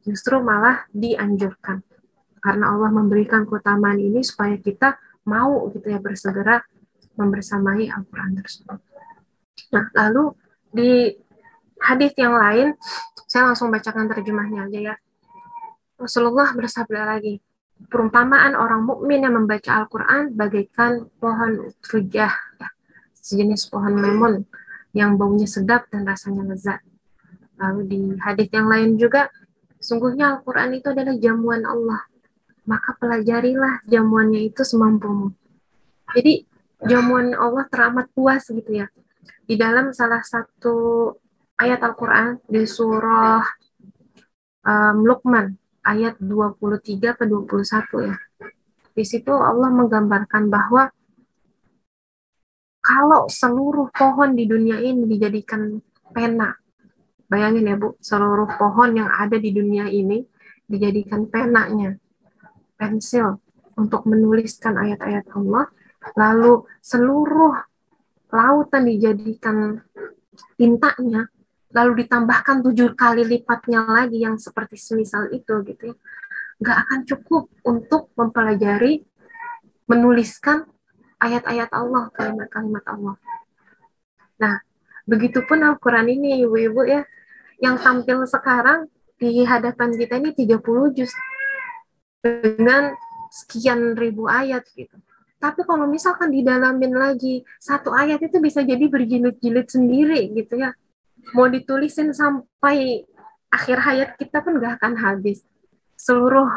Justru malah dianjurkan. Karena Allah memberikan keutamaan ini supaya kita mau gitu ya bersegera membersamai Al-Quran tersebut. Nah, lalu di hadis yang lain, saya langsung bacakan terjemahnya aja ya. Rasulullah bersabda lagi, perumpamaan orang mukmin yang membaca Al-Quran bagaikan pohon utrujah, ya, sejenis pohon lemon yang baunya sedap dan rasanya lezat. Lalu di hadis yang lain juga, sungguhnya Al-Quran itu adalah jamuan Allah, maka pelajarilah jamuannya itu semampumu. Jadi jamuan Allah teramat puas gitu ya. Di dalam salah satu ayat Al-Quran di surah Luqman ayat 23 ke 21 ya. Di situ Allah menggambarkan bahwa kalau seluruh pohon di dunia ini dijadikan pena, bayangin ya Bu, seluruh pohon yang ada di dunia ini dijadikan penanya, pensil untuk menuliskan ayat-ayat Allah, lalu seluruh lautan dijadikan tintanya, lalu ditambahkan 7 kali lipatnya lagi yang seperti semisal itu gitu ya, nggak akan cukup untuk mempelajari, menuliskan ayat-ayat Allah, kalimat-kalimat Allah. Nah, begitupun Al-Quran ini ibu-ibu ya, yang tampil sekarang di hadapan kita ini 30 juz dengan sekian ribu ayat gitu. Tapi kalau misalkan didalamin lagi, satu ayat itu bisa jadi berjilid-jilid sendiri gitu ya. Mau ditulisin sampai akhir hayat kita pun gak akan habis. Seluruh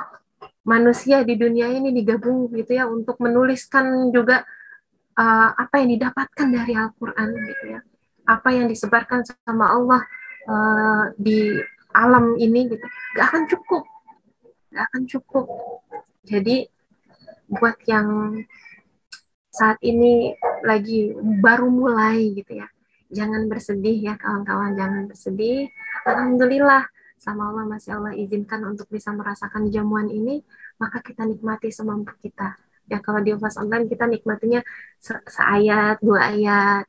manusia di dunia ini digabung gitu ya untuk menuliskan juga apa yang didapatkan dari Al-Quran gitu ya. Apa yang disebarkan sama Allah di alam ini gitu. Gak akan cukup. Gak akan cukup. Jadi buat yang saat ini lagi baru mulai gitu ya, jangan bersedih ya kawan-kawan, jangan bersedih. Alhamdulillah sama Allah masih Allah izinkan untuk bisa merasakan jamuan ini, maka kita nikmati semampu kita. Ya kalau di kelas online kita nikmatinya seayat, 2 ayat,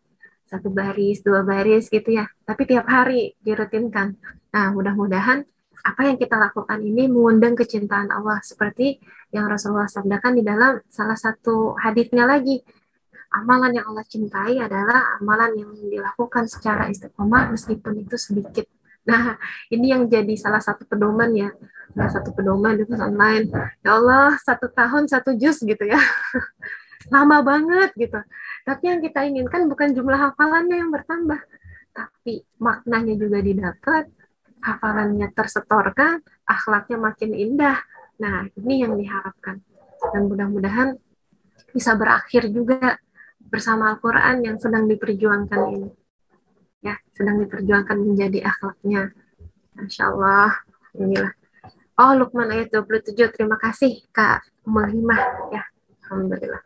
1 baris, 2 baris gitu ya. Tapi tiap hari dirutinkan. Nah mudah-mudahan apa yang kita lakukan ini mengundang kecintaan Allah seperti yang Rasulullah sabdakan di dalam salah satu hadisnya lagi. Amalan yang Allah cintai adalah amalan yang dilakukan secara istiqomah meskipun itu sedikit. Nah, ini yang jadi salah satu pedoman ya. Salah satu pedoman di kelas online. Ya Allah, 1 tahun 1 juz gitu ya. Lama banget gitu. Tapi yang kita inginkan bukan jumlah hafalannya yang bertambah, tapi maknanya juga didapat, hafalannya tersetorkan, akhlaknya makin indah. Nah, ini yang diharapkan. Dan mudah-mudahan bisa berakhir juga bersama Al-Quran yang sedang diperjuangkan ini. Ya, sedang diperjuangkan menjadi akhlaknya. Masya Allah. Inilah. Oh, Luqman ayat 27. Terima kasih, Kak Ummul. Ya, Alhamdulillah.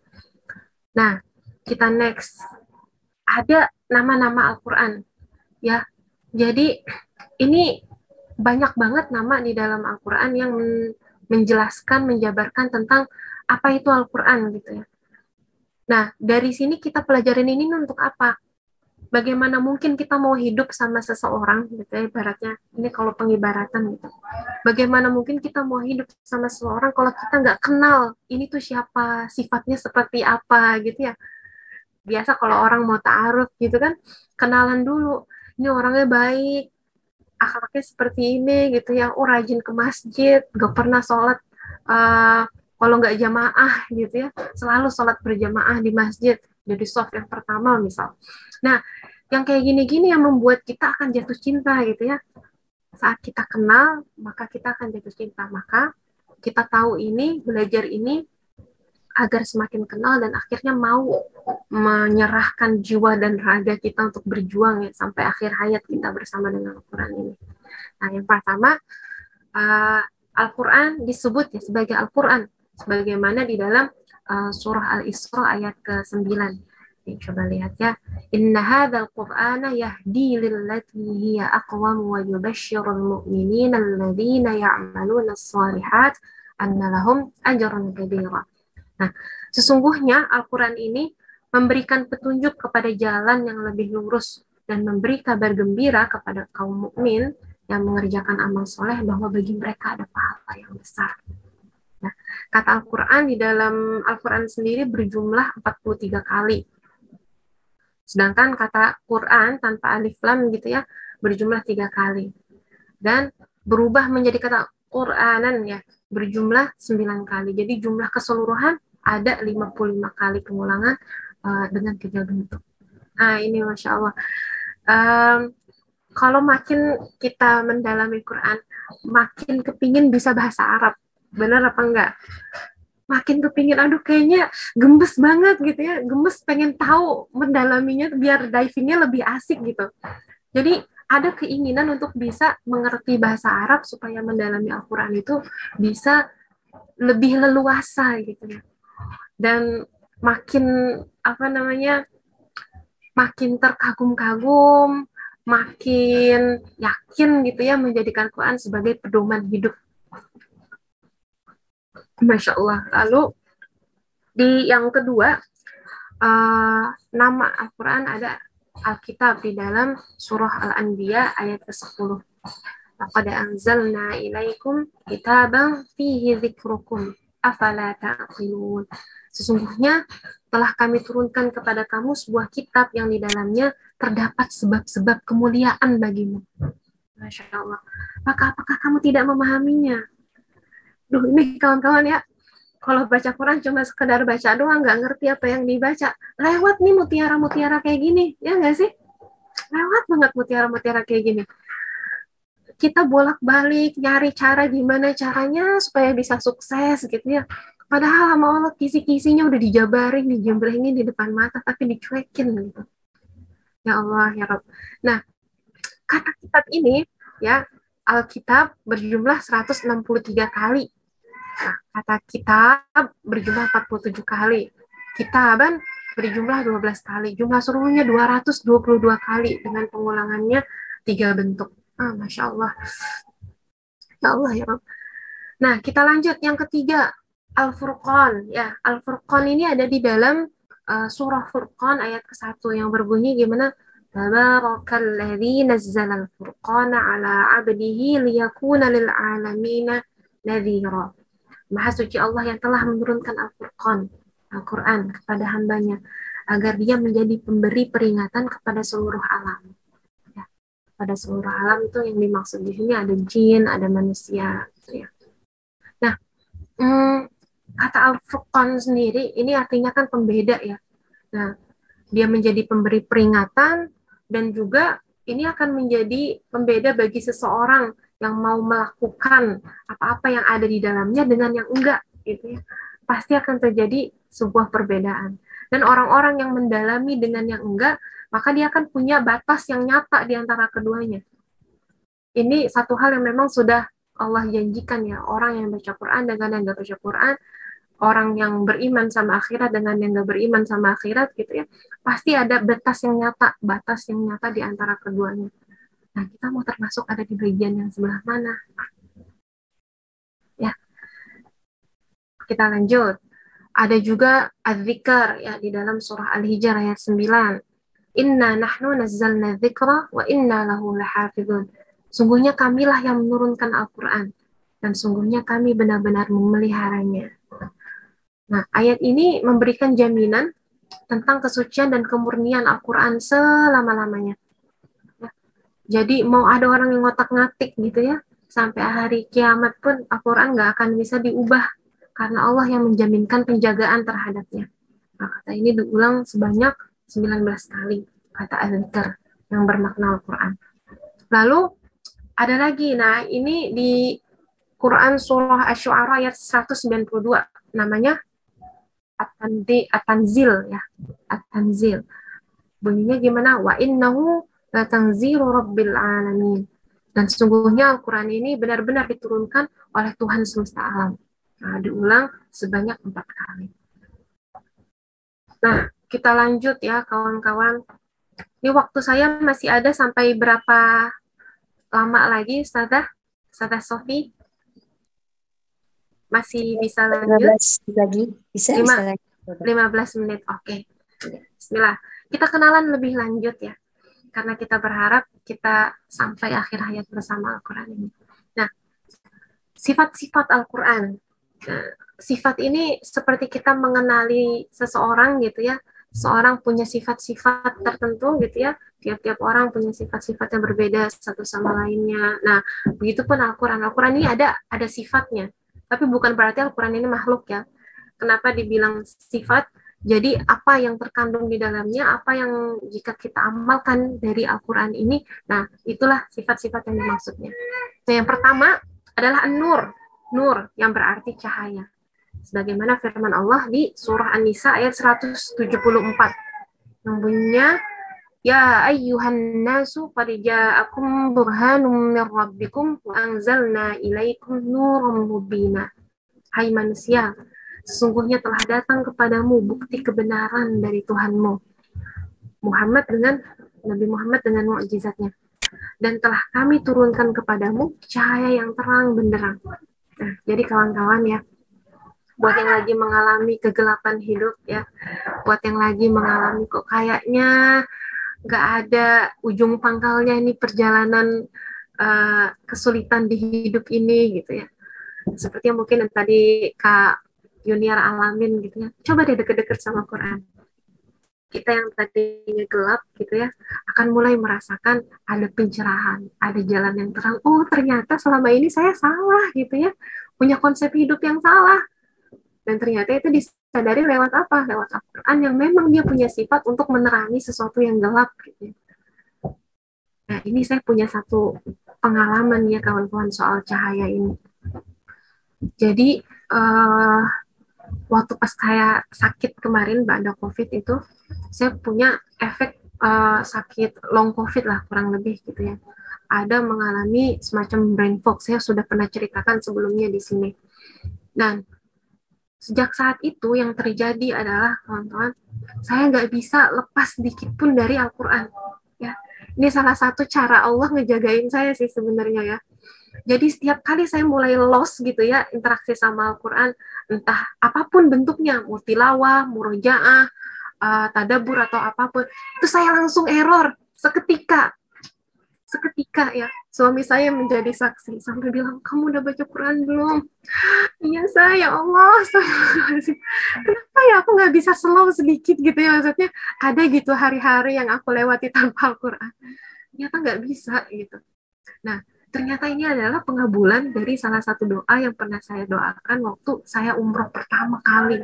Nah, kita next. Ada nama-nama Al-Quran. Ya, jadi ini banyak banget nama di dalam Al-Quran yang menjelaskan, menjabarkan tentang apa itu Al-Quran gitu ya. Nah, dari sini kita pelajarin ini untuk apa? Bagaimana mungkin kita mau hidup sama seseorang gitu ya, ibaratnya. Ini kalau pengibaratan gitu. Bagaimana mungkin kita mau hidup sama seseorang kalau kita nggak kenal ini tuh siapa, sifatnya seperti apa gitu ya. Biasa kalau orang mau ta'aruf gitu kan, kenalan dulu. Ini orangnya baik, akhlaknya seperti ini gitu ya. Oh, rajin ke masjid, gak pernah sholat kalau nggak jamaah gitu ya, selalu sholat berjamaah di masjid, jadi soft yang pertama misal. Nah, yang kayak gini-gini yang membuat kita akan jatuh cinta gitu ya. Saat kita kenal, maka kita akan jatuh cinta. Maka kita tahu ini, belajar ini, agar semakin kenal dan akhirnya mau menyerahkan jiwa dan raga kita untuk berjuang ya, sampai akhir hayat kita bersama dengan Al-Quran ini. Nah, yang pertama, Al-Quran disebut ya sebagai Al-Quran, sebagaimana di dalam surah Al-Isra ayat ke-9. Coba lihat ya. Inna hadzal Qur'ana yahdi lillati hiya aqwam wa yubashshirul mu'minina alladzina ya'maluna as-shalihat anna lahum ajran kabira. Nah, sesungguhnya Al-Quran ini memberikan petunjuk kepada jalan yang lebih lurus dan memberi kabar gembira kepada kaum mukmin yang mengerjakan amal soleh bahwa bagi mereka ada pahala yang besar. Nah, kata Al-Quran di dalam Al-Quran sendiri berjumlah 43 kali. Sedangkan kata Quran tanpa alif lam gitu ya berjumlah 3 kali. Dan berubah menjadi kata Quranan ya berjumlah 9 kali. Jadi jumlah keseluruhan ada 55 kali pengulangan dengan 3 bentuk. Nah, ini Masya Allah. Kalau makin kita mendalami Quran, makin kepingin bisa bahasa Arab. Benar apa enggak? Makin kepingin, aduh kayaknya gemes banget gitu ya. Gemes pengen tahu mendalaminya biar divingnya lebih asik gitu. Jadi ada keinginan untuk bisa mengerti bahasa Arab supaya mendalami Al-Quran itu bisa lebih leluasa gitu ya. Dan makin makin terkagum-kagum, makin yakin gitu ya menjadikan Quran sebagai pedoman hidup. Masya Allah. Lalu di yang kedua, nama Al-Quran ada Alkitab di dalam surah Al-Anbiya ayat ke-10. Laqad anzalna ilaikum kitaban fihi dzikrukum afala ta'qilun. Sesungguhnya telah kami turunkan kepada kamu sebuah kitab yang di dalamnya terdapat sebab-sebab kemuliaan bagimu. Masya Allah. Maka apakah kamu tidak memahaminya? Duh, ini kawan-kawan ya, kalau baca Quran cuma sekedar baca doang, nggak ngerti apa yang dibaca. Lewat nih mutiara-mutiara kayak gini, ya nggak sih? Lewat banget mutiara-mutiara kayak gini. Kita bolak-balik nyari cara gimana caranya supaya bisa sukses gitu ya. Padahal sama Allah kisi-kisinya udah dijabarin, dijembrengin di depan mata, tapi dicuekin gitu. Ya Allah, ya Rabb. Nah, kata kitab ini, ya, Alkitab berjumlah 163 kali. Nah, kata kitab berjumlah 47 kali. Kitaban berjumlah 12 kali. Jumlah seluruhnya 222 kali dengan pengulangannya 3 bentuk. Masya Allah. Ya Allah, ya Rabb. Nah, kita lanjut yang ketiga, Al-Furqan. Ya, Al-Furqan ini ada di dalam surah Furqan ayat ke-1 yang berbunyi gimana? Tabarakalladzi nazzala al-furqana ala 'abdihi liyakuna lil 'alamina nadhira. Maha suci Allah yang telah menurunkan Al-Furqan, Al-Quran kepada hambanya agar dia menjadi pemberi peringatan kepada seluruh alam. Ya, pada seluruh alam itu yang dimaksud di sini ada jin, ada manusia. Gitu ya. Nah, kata Al-Furqan sendiri ini artinya kan pembeda ya. Nah, dia menjadi pemberi peringatan dan juga ini akan menjadi pembeda bagi seseorang yang mau melakukan apa-apa yang ada di dalamnya dengan yang enggak, gitu ya. Pasti akan terjadi sebuah perbedaan. Dan orang-orang yang mendalami dengan yang enggak, maka dia akan punya batas yang nyata di antara keduanya. Ini satu hal yang memang sudah Allah janjikan ya, orang yang baca Quran dengan yang enggak baca Quran, orang yang beriman sama akhirat dengan yang enggak beriman sama akhirat, gitu ya. Pasti ada batas yang nyata di antara keduanya. Nah, kita mau termasuk ada di bagian yang sebelah mana? Ya, kita lanjut. Ada juga az-zikr ya di dalam surah Al-Hijr ayat 9. Inna nahnu nazzalna dzikra wa inna lahu lahafizun. Sungguhnya kamilah yang menurunkan Al-Quran dan sungguhnya kami benar-benar memeliharanya. Nah, ayat ini memberikan jaminan tentang kesucian dan kemurnian Al-Quran selama-lamanya. Jadi mau ada orang yang ngotak-ngatik gitu ya, sampai hari kiamat pun Al-Quran nggak akan bisa diubah karena Allah yang menjaminkan penjagaan terhadapnya. Nah, kata ini diulang sebanyak 19 kali, kata Az-Zikr yang bermakna Al-Quran. Lalu ada lagi, nah ini di Quran surah Asy-Syu'ara ayat 192, namanya At-Tanzil ya, At-Tanzil. Bunyinya gimana? Wa innahu latanzilu rabbil alamin. Dan sesungguhnya Al-Quran ini benar-benar diturunkan oleh Tuhan semesta alam. Nah, diulang sebanyak 4 kali. Nah, kita lanjut ya kawan-kawan. Ini waktu saya masih ada sampai berapa lama lagi, Ustazah? Ustazah Sofi? Masih bisa lanjut? 15 lagi. Bisa 15 menit, oke. Bismillah. Kita kenalan lebih lanjut ya. Karena kita berharap kita sampai akhir hayat bersama Al-Quran ini. Nah, sifat-sifat Al-Quran. Nah, sifat ini seperti kita mengenali seseorang gitu ya. Seorang punya sifat-sifat tertentu gitu ya. Tiap-tiap orang punya sifat-sifat yang berbeda satu sama lainnya. Nah, begitupun Al-Quran. Al-Quran ini ada sifatnya. Tapi bukan berarti Al-Quran ini makhluk ya. Kenapa dibilang sifat? Jadi apa yang terkandung di dalamnya, apa yang jika kita amalkan dari Al-Quran ini, nah itulah sifat-sifat yang dimaksudnya. Nah, yang pertama adalah An-Nur, Nur yang berarti cahaya. Sebagaimana firman Allah di surah An-Nisa ayat 174. Yang bunyinya, Ya ayyuhan nasu qad ja'akum burhanum mir rabbikum wa anzalna ilaikum nurum mubina. Hai manusia, sesungguhnya telah datang kepadamu bukti kebenaran dari Tuhanmu. Nabi Muhammad dengan mukjizatnya. Dan telah kami turunkan kepadamu cahaya yang terang benderang. Nah, jadi kawan-kawan ya, buat yang lagi mengalami kegelapan hidup ya, buat yang lagi mengalami kok kayaknya nggak ada ujung pangkalnya ini perjalanan kesulitan di hidup ini gitu ya. Seperti yang mungkin tadi Kak Yuniar alamin gitu ya. Coba deh deket-deket sama Quran. Kita yang tadinya gelap gitu ya, akan mulai merasakan ada pencerahan, ada jalan yang terang. Oh, ternyata selama ini saya salah gitu ya. Punya konsep hidup yang salah. Dan ternyata itu disadari lewat apa? Lewat Al-Quran yang memang dia punya sifat untuk menerangi sesuatu yang gelap gitu ya. Nah, ini saya punya satu pengalaman ya kawan-kawan soal cahaya ini. Jadi waktu pas saya sakit kemarin pada COVID itu, saya punya efek sakit long COVID lah kurang lebih gitu ya. Ada mengalami semacam brain fog. Saya sudah pernah ceritakan sebelumnya di sini. Dan sejak saat itu yang terjadi adalah kawan-kawan, saya nggak bisa lepas sedikit pun dari Al-Quran. Ya, ini salah satu cara Allah ngejagain saya sih sebenarnya ya. Jadi setiap kali saya mulai lost gitu ya, interaksi sama Al-Quran, entah apapun bentuknya, mau tilawah, murojaah, tadabur atau apapun, itu saya langsung error seketika. seketika ya, suami saya menjadi saksi sampai bilang, kamu udah baca Quran belum? Iya saya, ya Allah, astagfirullahaladzim. Kenapa ya aku nggak bisa slow sedikit gitu ya, maksudnya ada gitu hari-hari yang aku lewati tanpa Al-Quran. Ternyata nggak bisa gitu. Nah, ternyata ini adalah pengabulan dari salah satu doa yang pernah saya doakan waktu saya umroh pertama kali.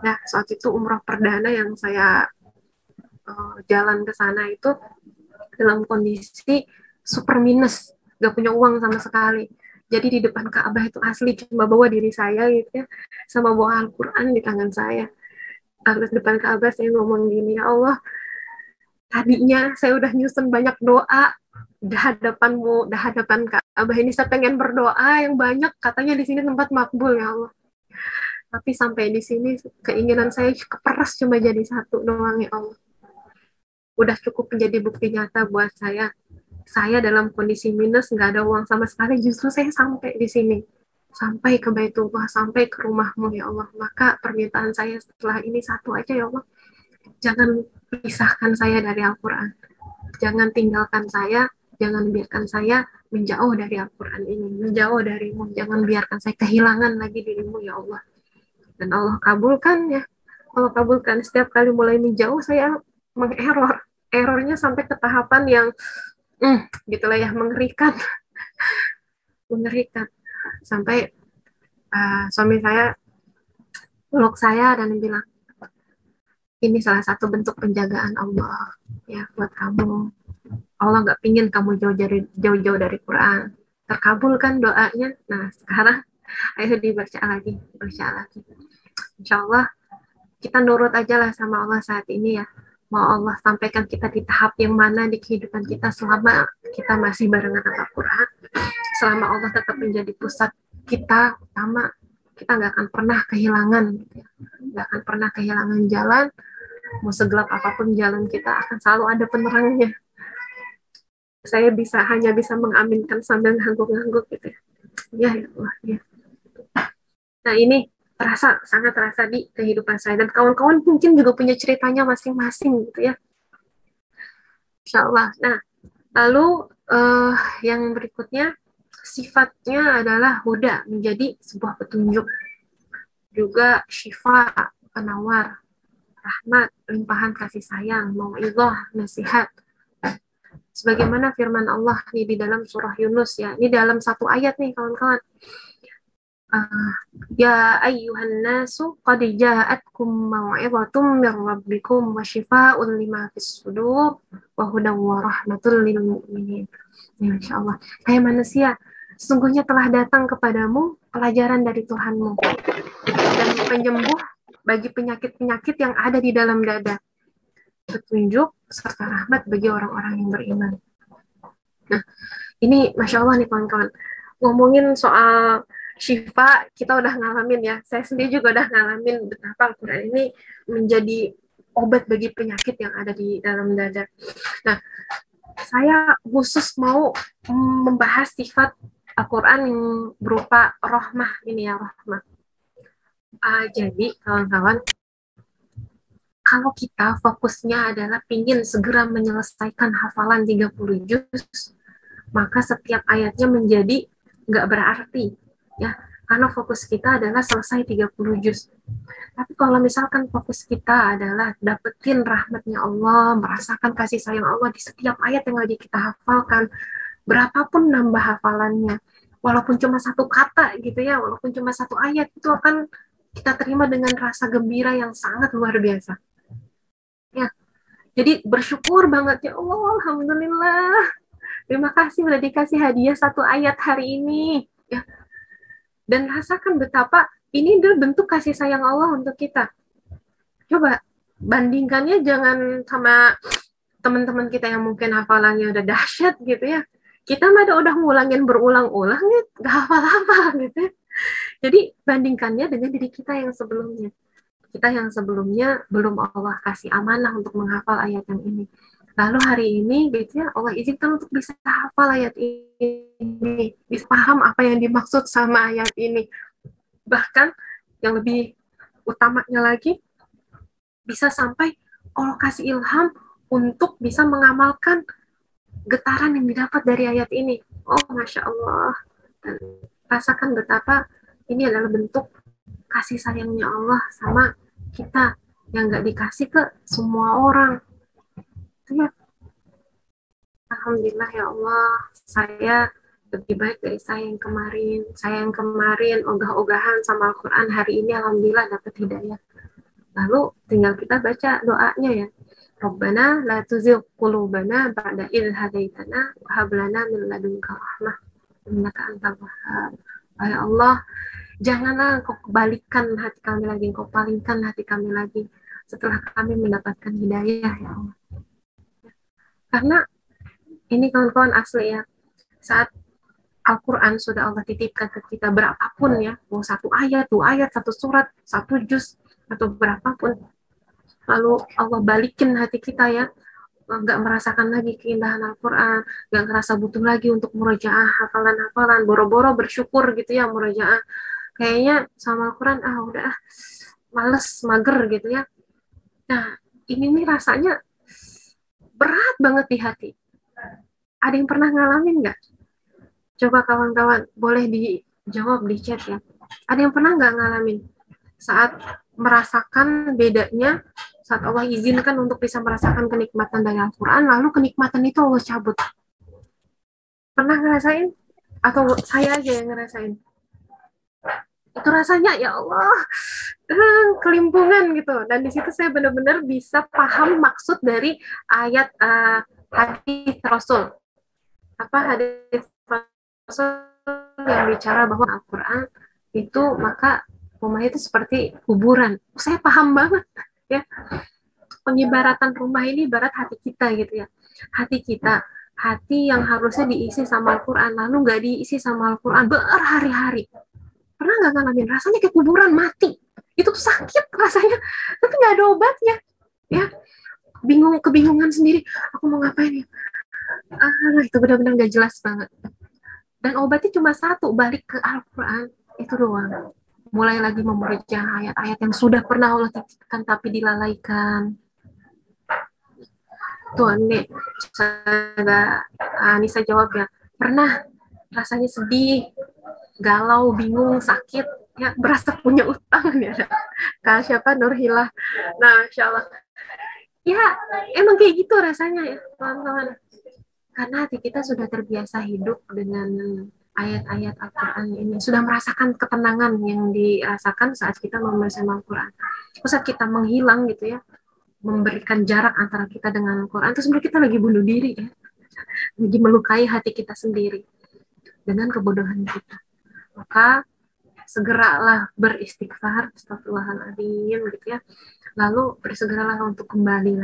Nah, saat itu umroh perdana yang saya jalan ke sana itu dalam kondisi super minus, gak punya uang sama sekali. Jadi di depan Ka'bah itu asli cuma bawa diri saya gitu ya, sama bawa Al-Quran di tangan saya. Di depan Ka'bah saya ngomong gini, ya Allah, tadinya saya udah nyusun banyak doa, dah hadapanmu, dah hadapan Ka'bah ini saya pengen berdoa yang banyak, katanya di sini tempat makbul ya Allah. Tapi sampai di sini keinginan saya keperas cuma jadi satu doang ya Allah. Udah cukup menjadi bukti nyata buat saya. Saya dalam kondisi minus, nggak ada uang sama sekali, justru saya sampai di sini. Sampai ke Baitullah, sampai ke rumahmu ya Allah. Maka permintaan saya setelah ini satu aja ya Allah. Jangan pisahkan saya dari Al-Quran. Jangan tinggalkan saya, jangan biarkan saya menjauh dari Al-Quran ini, menjauh darimu. Jangan biarkan saya kehilangan lagi dirimu ya Allah. Dan Allah kabulkan ya. Allah kabulkan. Setiap kali mulai menjauh, saya mengerror. Errornya sampai ke tahapan yang gitulah ya, mengerikan. Mengerikan. Sampai suami saya peluk saya dan bilang, ini salah satu bentuk penjagaan Allah ya buat kamu. Allah nggak pingin kamu jauh-jauh dari Quran. Terkabulkan doanya. Nah sekarang ayo dibaca lagi, baca lagi. Insya Allah kita nurut aja lah sama Allah saat ini ya. Mau Allah sampaikan kita di tahap yang mana di kehidupan kita selama kita masih barengan sama Quran, selama Allah tetap menjadi pusat kita utama, kita nggak akan pernah kehilangan, nggak akan pernah kehilangan jalan. Mau segelap apapun jalan kita akan selalu ada penerangnya. Saya hanya bisa mengaminkan sambil ngangguk-ngangguk gitu ya. Ya Allah ya. Nah ini sangat terasa di kehidupan saya, dan kawan-kawan mungkin juga punya ceritanya masing-masing gitu ya. Insya Allah. Nah lalu yang berikutnya sifatnya adalah huda, menjadi sebuah petunjuk, juga syifa, penawar, rahmat, limpahan kasih sayang, mau'izah, nasihat. Sebagaimana firman Allah nih di dalam surah Yunus ya, ini dalam satu ayat nih kawan-kawan. Ya ayyuhan nasu qad ja'atkum mau'izatun mir rabbikum wa syifaa'un lima fis sudur wa hudan wa rahmatul lil mu'minin. Ya insyaallah. Hai manusia, sesungguhnya telah datang kepadamu pelajaran dari Tuhanmu dan penyembuh bagi penyakit-penyakit yang ada di dalam dada, petunjuk serta rahmat bagi orang-orang yang beriman. Nah, ini Masya Allah nih kawan-kawan. Ngomongin soal syifa, kita udah ngalamin ya. Saya sendiri juga udah ngalamin betapa Al-Quran ini menjadi obat bagi penyakit yang ada di dalam dada. Nah, saya khusus mau membahas sifat Al-Quran yang berupa rahmah ini ya, rahmah. Jadi kawan-kawan, kalau kita fokusnya adalah pingin segera menyelesaikan hafalan 30 juz, maka setiap ayatnya menjadi nggak berarti ya, karena fokus kita adalah selesai 30 juz. Tapi kalau misalkan fokus kita adalah dapetin rahmatnya Allah, merasakan kasih sayang Allah di setiap ayat yang lagi kita hafalkan, berapapun nambah hafalannya, walaupun cuma satu kata gitu ya, walaupun cuma satu ayat, itu akan kita terima dengan rasa gembira yang sangat luar biasa. Ya, jadi bersyukur banget ya Allah, alhamdulillah. Terima kasih udah dikasih hadiah satu ayat hari ini. Ya, dan rasakan betapa ini adalah bentuk kasih sayang Allah untuk kita. Coba bandingkannya jangan sama teman-teman kita yang mungkin hafalannya udah dahsyat gitu ya. Kita mah udah ngulangin berulang-ulang nih, gak hafal-hafal gitu ya. Jadi bandingkannya dengan diri kita yang sebelumnya. Kita yang sebelumnya belum Allah kasih amanah untuk menghafal ayat yang ini. Lalu hari ini gitu ya, Allah izinkan untuk bisa hafal ayat ini, bisa paham apa yang dimaksud sama ayat ini. Bahkan yang lebih utamanya lagi, bisa sampai Allah kasih ilham untuk bisa mengamalkan getaran yang didapat dari ayat ini. Oh, Masya Allah. Dan rasakan betapa ini adalah bentuk kasih sayangnya Allah sama kita yang nggak dikasih ke semua orang. Ya, Alhamdulillah ya Allah, saya lebih baik dari saya yang kemarin. Saya yang kemarin ogah-ogahan sama Al-Quran, hari ini Alhamdulillah dapat hidayah. Lalu tinggal kita baca doanya ya. Rabbana la tuzigh qulubana ba'da idh hadaitana wa hab lana min ladunka rahmah innaka antal wahhab. Ya Allah, janganlah Engkau kembalikan hati kami lagi, Engkau palingkan hati kami lagi setelah kami mendapatkan hidayah ya Allah. Karena ini kawan-kawan asli ya, saat Al-Quran sudah Allah titipkan ke kita berapapun ya, mau 1 ayat, 2 ayat, 1 surat, 1 juz, atau berapapun, lalu Allah balikin hati kita ya, nggak merasakan lagi keindahan Al-Quran, nggak ngerasa butuh lagi untuk murojaah hafalan-hafalan, boro-boro bersyukur gitu ya murojaah, kayaknya sama Al-Quran udah males, mager gitu ya. Nah ini nih rasanya berat banget di hati. Ada yang pernah ngalamin nggak? Coba kawan-kawan boleh dijawab di chat ya. Ada yang pernah nggak ngalamin saat merasakan bedanya, saat Allah izinkan untuk bisa merasakan kenikmatan dari Al-Quran, lalu kenikmatan itu Allah cabut? Pernah ngerasain? Atau saya aja yang ngerasain? Itu rasanya ya Allah, kelimpungan gitu. Dan di situ saya benar-benar bisa paham maksud dari ayat hadis Rasul. Apa hadis Rasul yang bicara bahwa Al-Quran itu maka rumah itu seperti kuburan. Saya paham banget ya. Pengibaratan rumah ini ibarat hati kita gitu ya. Hati kita, hati yang harusnya diisi sama Al-Quran, lalu nggak diisi sama Al-Quran berhari-hari. Pernah nggak ngalamin? Rasanya kayak kuburan mati. Itu tuh sakit rasanya, tapi nggak ada obatnya. Ya, kebingungan sendiri. Aku mau ngapain ya? Itu benar-benar nggak jelas banget. Dan obatnya cuma satu, balik ke Al-Quran. Itu doang. Mulai lagi memuja ayat-ayat yang sudah pernah Allah titipkan tapi dilalaikan. Tuh nih, Anissa jawab ya. Pernah rasanya sedih, galau, bingung, sakit, ya berasa punya utang ya. Kak siapa Nurhilah. Nah, insya Allah. Ya, emang kayak gitu rasanya ya, teman-teman. Karena hati kita sudah terbiasa hidup dengan ayat-ayat Al-Quran ini, sudah merasakan ketenangan yang dirasakan saat kita membaca Al-Quran. Saat kita menghilang gitu ya, memberikan jarak antara kita dengan Al-Quran, itu sebenarnya kita lagi bunuh diri ya, lagi melukai hati kita sendiri dengan kebodohan kita. Maka segeralah beristighfar, astagfirullahaladzim gitu ya, lalu bersegeralah untuk kembali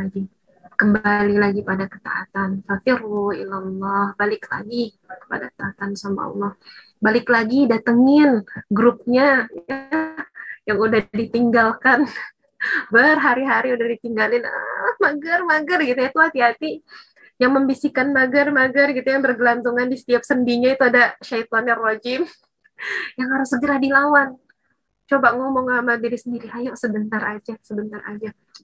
lagi pada ketaatan. Fafirru ilallah, balik lagi kepada ketaatan sama Allah. Balik lagi, datengin grupnya ya, yang udah ditinggalkan berhari-hari, udah ditinggalin, mager gitu ya. Itu hati-hati yang membisikkan mager gitu, yang bergelantungan di setiap sendinya, itu ada syaitanir rajim yang harus segera dilawan. Coba ngomong sama diri sendiri, ayo sebentar aja.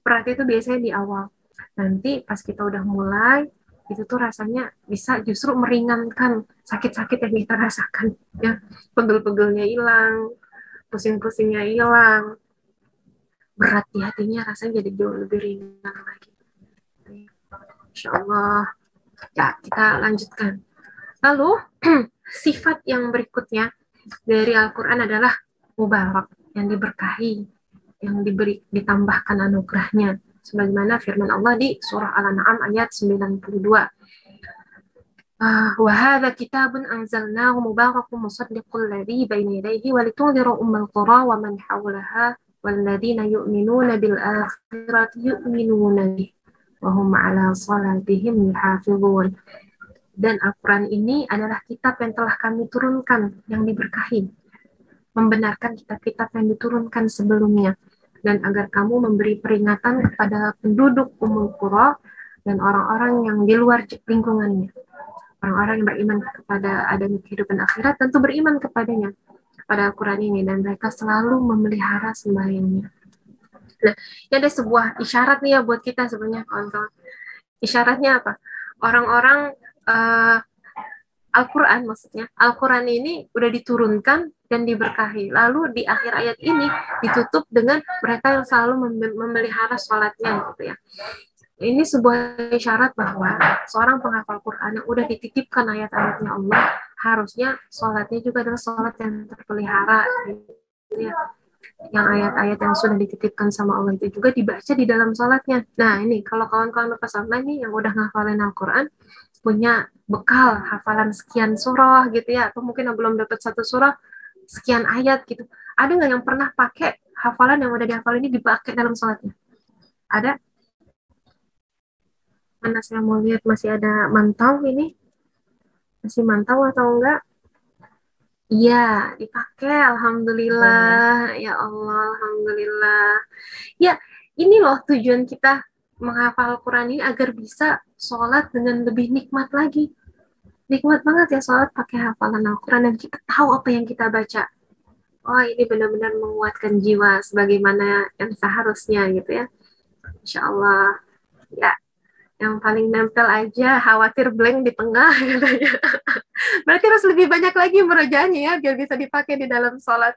Berarti itu biasanya di awal. Nanti pas kita udah mulai, itu tuh rasanya bisa justru meringankan sakit-sakit yang kita rasakan ya. Pegel-pegelnya hilang, pusing-pusingnya hilang, berat di hatinya rasanya jadi jauh lebih ringan lagi. Insya Allah. Ya, kita lanjutkan. Lalu sifat yang berikutnya dari Al-Quran adalah mubarak, yang diberkahi, yang ditambahkan anugerahnya, sebagaimana firman Allah di surah Al-An'am ayat 92. Wa hadza kitabun anzalnahu mubarakun musaddiqul ladzi baina yadayhi wa litunzira ummal qura wa man hawlaha wal ladzina yu'minuna bil akhirati yu'minuna bihi wa hum 'ala salatihim yuhafizun. Dan Al-Quran ini adalah kitab yang telah kami turunkan, yang diberkahi, membenarkan kitab-kitab yang diturunkan sebelumnya, dan agar kamu memberi peringatan kepada penduduk Ummul Qura dan orang-orang yang di luar lingkungannya. Orang-orang yang beriman kepada adanya kehidupan akhirat tentu beriman kepadanya, pada Al-Quran ini, dan mereka selalu memelihara sembahyangnya. Nah, ini ada sebuah isyarat nih ya buat kita sebenarnya, kawan-kawan. Isyaratnya apa? Orang-orang Al-Quran maksudnya. Al-Quran ini udah diturunkan dan diberkahi. Lalu di akhir ayat ini ditutup dengan mereka yang selalu memelihara sholatnya gitu ya. Ini sebuah isyarat bahwa seorang penghafal Quran yang udah dititipkan ayat-ayatnya Allah, harusnya sholatnya juga adalah sholat yang terpelihara gitu ya. Yang ayat-ayat yang sudah dititipkan sama Allah itu juga dibaca di dalam sholatnya. Nah ini kalau kawan-kawan lepas online nih yang udah ngafalin Al-Quran, punya bekal hafalan sekian surah gitu ya, atau mungkin yang belum dapat satu surah sekian ayat gitu, ada nggak yang pernah pakai hafalan yang udah dihafal ini dipakai dalam sholatnya? Ada? Mana saya mau lihat, masih ada mantau ini, masih mantau atau enggak? Iya, dipakai. Alhamdulillah. Ya Allah, Alhamdulillah. Ya, ini loh tujuan kita menghafal Quran ini agar bisa sholat dengan lebih nikmat lagi. Nikmat banget ya sholat pakai hafalan Al-Quran dan kita tahu apa yang kita baca. Oh, ini benar-benar menguatkan jiwa sebagaimana yang seharusnya gitu ya. Insya Allah. Ya, yang paling nempel aja, khawatir blank di tengah katanya. Berarti harus lebih banyak lagi murojaahnya ya, biar bisa dipakai di dalam sholat.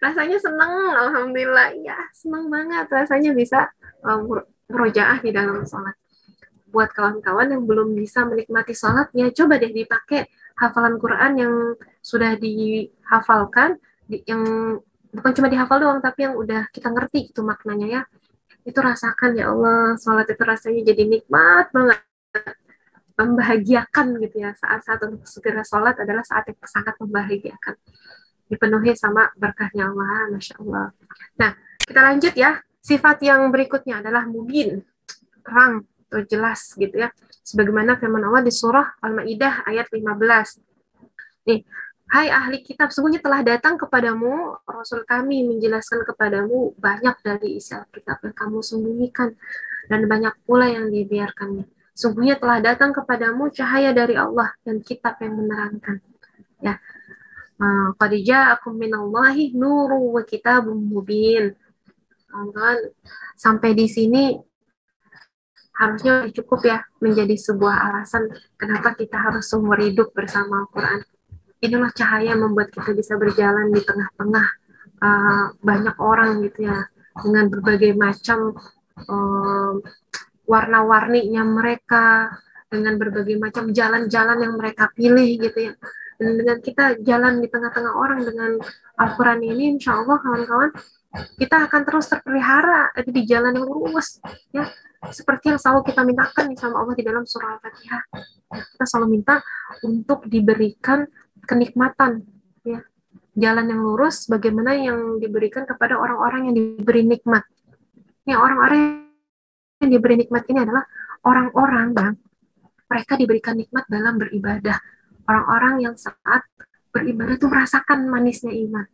Rasanya seneng, Alhamdulillah. Ya, seneng banget rasanya bisa murojaah di dalam sholat. Buat kawan-kawan yang belum bisa menikmati sholatnya, coba deh dipakai hafalan Quran yang sudah dihafalkan, yang bukan cuma dihafal doang, tapi yang udah kita ngerti itu maknanya ya. Itu rasakan ya Allah, sholat itu rasanya jadi nikmat banget, membahagiakan gitu ya. Saat-saat untuk segera sholat adalah saat yang sangat membahagiakan, dipenuhi sama berkahnya Allah, Masya Allah. Nah, kita lanjut ya. Sifat yang berikutnya adalah mubin, terang atau jelas gitu ya. Sebagaimana firman Allah di surah Al-Maidah ayat 15. Nih, hai ahli kitab, sungguhnya telah datang kepadamu Rasul kami menjelaskan kepadamu banyak dari isi Alkitab yang kamu sembunyikan dan banyak pula yang dibiarkannya. Sungguhnya telah datang kepadamu cahaya dari Allah dan kitab yang menerangkan. Ya, qad ja'akum minallahi nurun wa kitabun mubin. Sampai di sini harusnya cukup ya menjadi sebuah alasan kenapa kita harus seumur hidup bersama Al-Quran. Inilah cahaya membuat kita bisa berjalan di tengah-tengah banyak orang gitu ya, dengan berbagai macam warna-warninya mereka, dengan berbagai macam jalan-jalan yang mereka pilih gitu ya. Dan dengan kita jalan di tengah-tengah orang dengan Al-Quran ini, insya Allah kawan-kawan, kita akan terus terpelihara di jalan yang lurus ya, seperti yang selalu kita mintakan sama Allah di dalam surah Al-Fatihah. Kita selalu minta untuk diberikan kenikmatan ya, jalan yang lurus bagaimana yang diberikan kepada orang-orang yang diberi nikmat. Ya, orang-orang yang diberi nikmat ini adalah orang-orang yang mereka diberikan nikmat dalam beribadah. Orang-orang yang saat beribadah itu merasakan manisnya iman.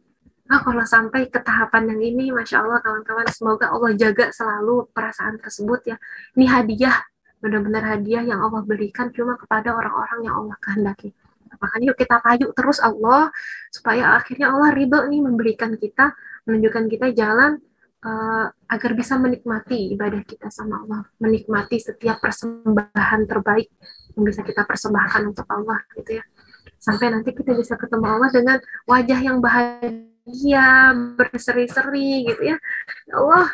Nah, kalau sampai ke tahapan yang ini, Masya Allah kawan-kawan, semoga Allah jaga selalu perasaan tersebut ya. Ini hadiah, benar-benar hadiah yang Allah berikan cuma kepada orang-orang yang Allah kehendaki. Makanya yuk kita payu terus Allah, supaya akhirnya Allah ridho nih memberikan kita, menunjukkan kita jalan agar bisa menikmati ibadah kita sama Allah, menikmati setiap persembahan terbaik yang bisa kita persembahkan untuk Allah gitu ya. Sampai nanti kita bisa ketemu Allah dengan wajah yang bahagia, berseri-seri gitu ya. Ya Allah,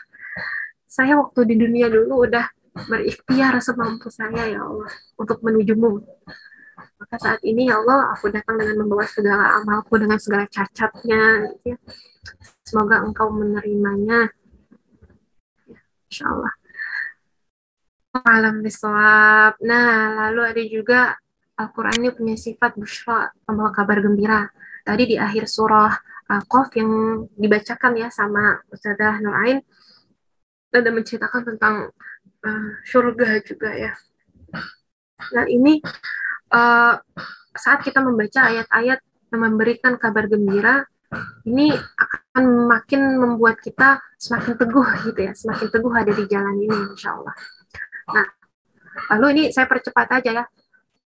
saya waktu di dunia dulu udah berikhtiar semampu saya ya Allah untuk menujumu. Maka saat ini ya Allah, aku datang dengan membawa segala amalku dengan segala cacatnya gitu ya. Semoga engkau menerimanya. Insya Allah. Alam bisawab. Nah, lalu ada juga Al-Quran ini punya sifat busyra, membawa kabar gembira. Tadi di akhir surah Qaf yang dibacakan ya sama Ustazah Nur Ain, ada menceritakan tentang surga juga ya. Nah ini saat kita membaca ayat-ayat yang memberikan kabar gembira, ini akan makin membuat kita semakin teguh gitu ya, semakin teguh ada di jalan ini insya Allah. Nah, lalu ini saya percepat aja ya,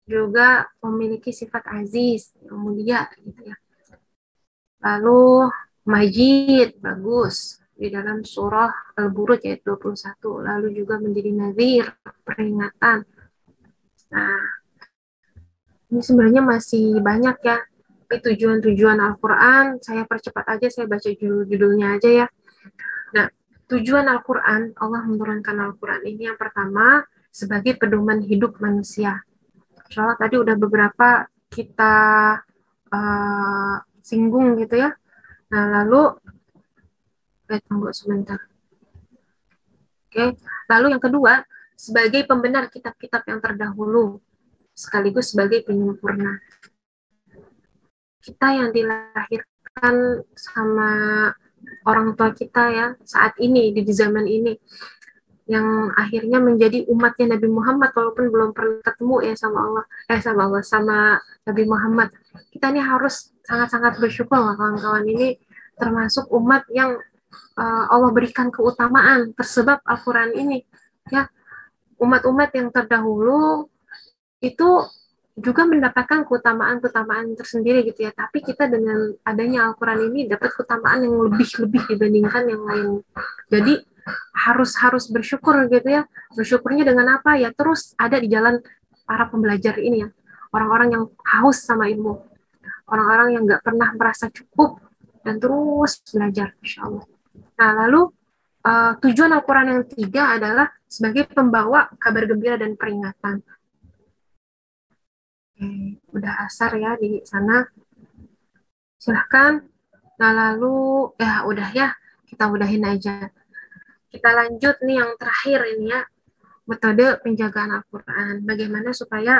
juga memiliki sifat aziz, yang mulia gitu ya. Lalu majid, bagus di dalam surah Al-Buruj ayat 21, lalu juga menjadi nadhir, peringatan. Nah, Ini sebenarnya masih banyak ya. Tapi tujuan-tujuan Al-Quran, saya percepat aja, saya baca judul-judulnya aja ya. Nah, tujuan Al-Quran, Allah menurunkan Al-Quran ini yang pertama, sebagai pedoman hidup manusia. Insya Allah tadi udah beberapa kita singgung gitu ya. Nah, lalu, tunggu sebentar. Oke, lalu yang kedua, sebagai pembenar kitab-kitab yang terdahulu, sekaligus sebagai penyempurna. Kita yang dilahirkan sama orang tua kita ya saat ini di zaman ini yang akhirnya menjadi umatnya Nabi Muhammad walaupun belum pernah ketemu ya sama Nabi Muhammad. Kita ini harus sangat-sangat bersyukur lah kawan-kawan, ini termasuk umat yang Allah berikan keutamaan tersebab Al-Quran ini ya. Umat-umat yang terdahulu itu juga mendapatkan keutamaan-keutamaan tersendiri gitu ya. Tapi kita dengan adanya Al-Quran ini dapat keutamaan yang lebih-lebih dibandingkan yang lain. Jadi harus bersyukur gitu ya. Bersyukurnya dengan apa ya? Terus ada di jalan para pembelajar ini ya. Orang-orang yang haus sama ilmu. Orang-orang yang nggak pernah merasa cukup dan terus belajar, insya Allah. Nah, lalu tujuan Al-Quran yang ketiga adalah sebagai pembawa kabar gembira dan peringatan. Udah asar ya di sana. Silahkan. Nah, lalu ya udah ya, kita udahin aja. Kita lanjut nih yang terakhir ini ya, metode penjagaan Al-Quran. Bagaimana supaya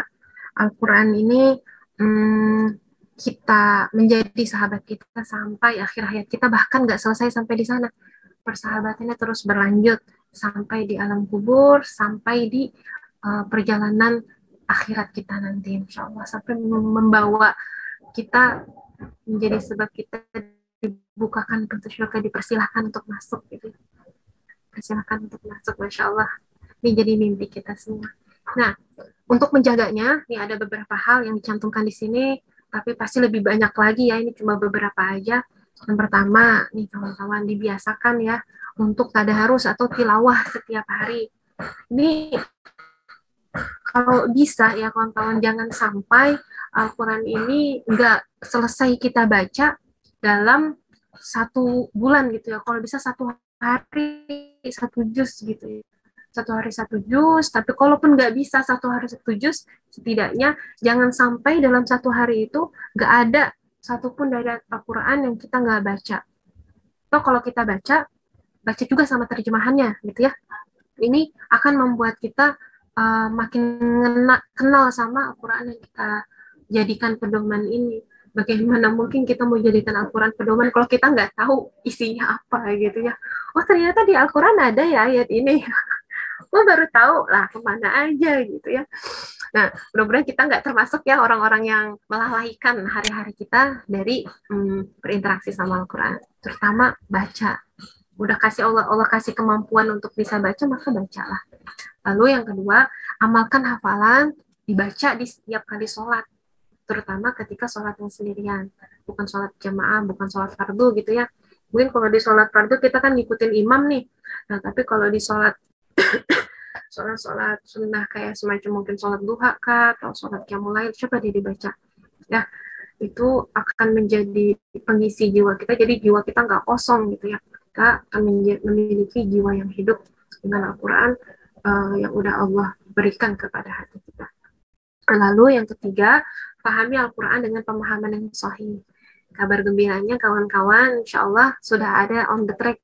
Al-Quran ini kita menjadi sahabat kita sampai akhir hayat kita, bahkan nggak selesai sampai di sana. Persahabatannya terus berlanjut sampai di alam kubur, sampai di perjalanan akhirat kita nanti insya Allah, sampai membawa kita menjadi sebab kita dibukakan pintu surga, dipersilahkan untuk masuk gitu. Persilahkan untuk masuk, Masya Allah. Ini jadi mimpi kita semua. Nah, untuk menjaganya, ini ada beberapa hal yang dicantumkan di sini, tapi pasti lebih banyak lagi ya, ini cuma beberapa aja. Yang pertama, nih kawan-kawan, dibiasakan ya untuk tadarus atau tilawah setiap hari. Ini kalau bisa ya kawan-kawan, jangan sampai Al-Quran ini nggak selesai kita baca dalam 1 bulan gitu ya. Kalau bisa 1 hari 1 juz gitu ya. 1 hari 1 juz, tapi kalaupun nggak bisa 1 hari 1 juz, setidaknya jangan sampai dalam 1 hari itu nggak ada satupun dari Al-Quran yang kita nggak baca. Atau kalau kita baca juga sama terjemahannya gitu ya. Ini akan membuat kita makin kenal sama Al-Quran yang kita jadikan pedoman ini. Bagaimana mungkin kita mau jadikan Al-Quran pedoman kalau kita nggak tahu isinya apa gitu ya. Oh ternyata di Al-Quran ada ya ayat ini. Oh baru tahu lah, kemana aja gitu ya. Nah mudah-mudahan kita nggak termasuk ya orang-orang yang melalaikan hari-hari kita dari berinteraksi sama Al-Quran. Terutama baca. Udah kasih Allah kasih kemampuan untuk bisa baca, maka bacalah. Lalu yang kedua, amalkan hafalan, dibaca di setiap kali sholat, terutama ketika sholat yang sendirian, bukan sholat jamaah, bukan sholat fardu gitu ya. Mungkin kalau di sholat fardu kita kan ngikutin imam nih, nah tapi kalau di sholat sunnah kayak semacam mungkin sholat duha kah, atau sholat qiyamul lail, coba dibaca ya. Itu akan menjadi pengisi jiwa kita, jadi jiwa kita nggak kosong gitu ya. Kita akan memiliki jiwa yang hidup dengan Al-Quran yang udah Allah berikan kepada hati kita. Lalu yang ketiga, pahami Al-Quran dengan pemahaman yang sahih. Kabar gembiranya kawan-kawan, insya Allah sudah ada on the track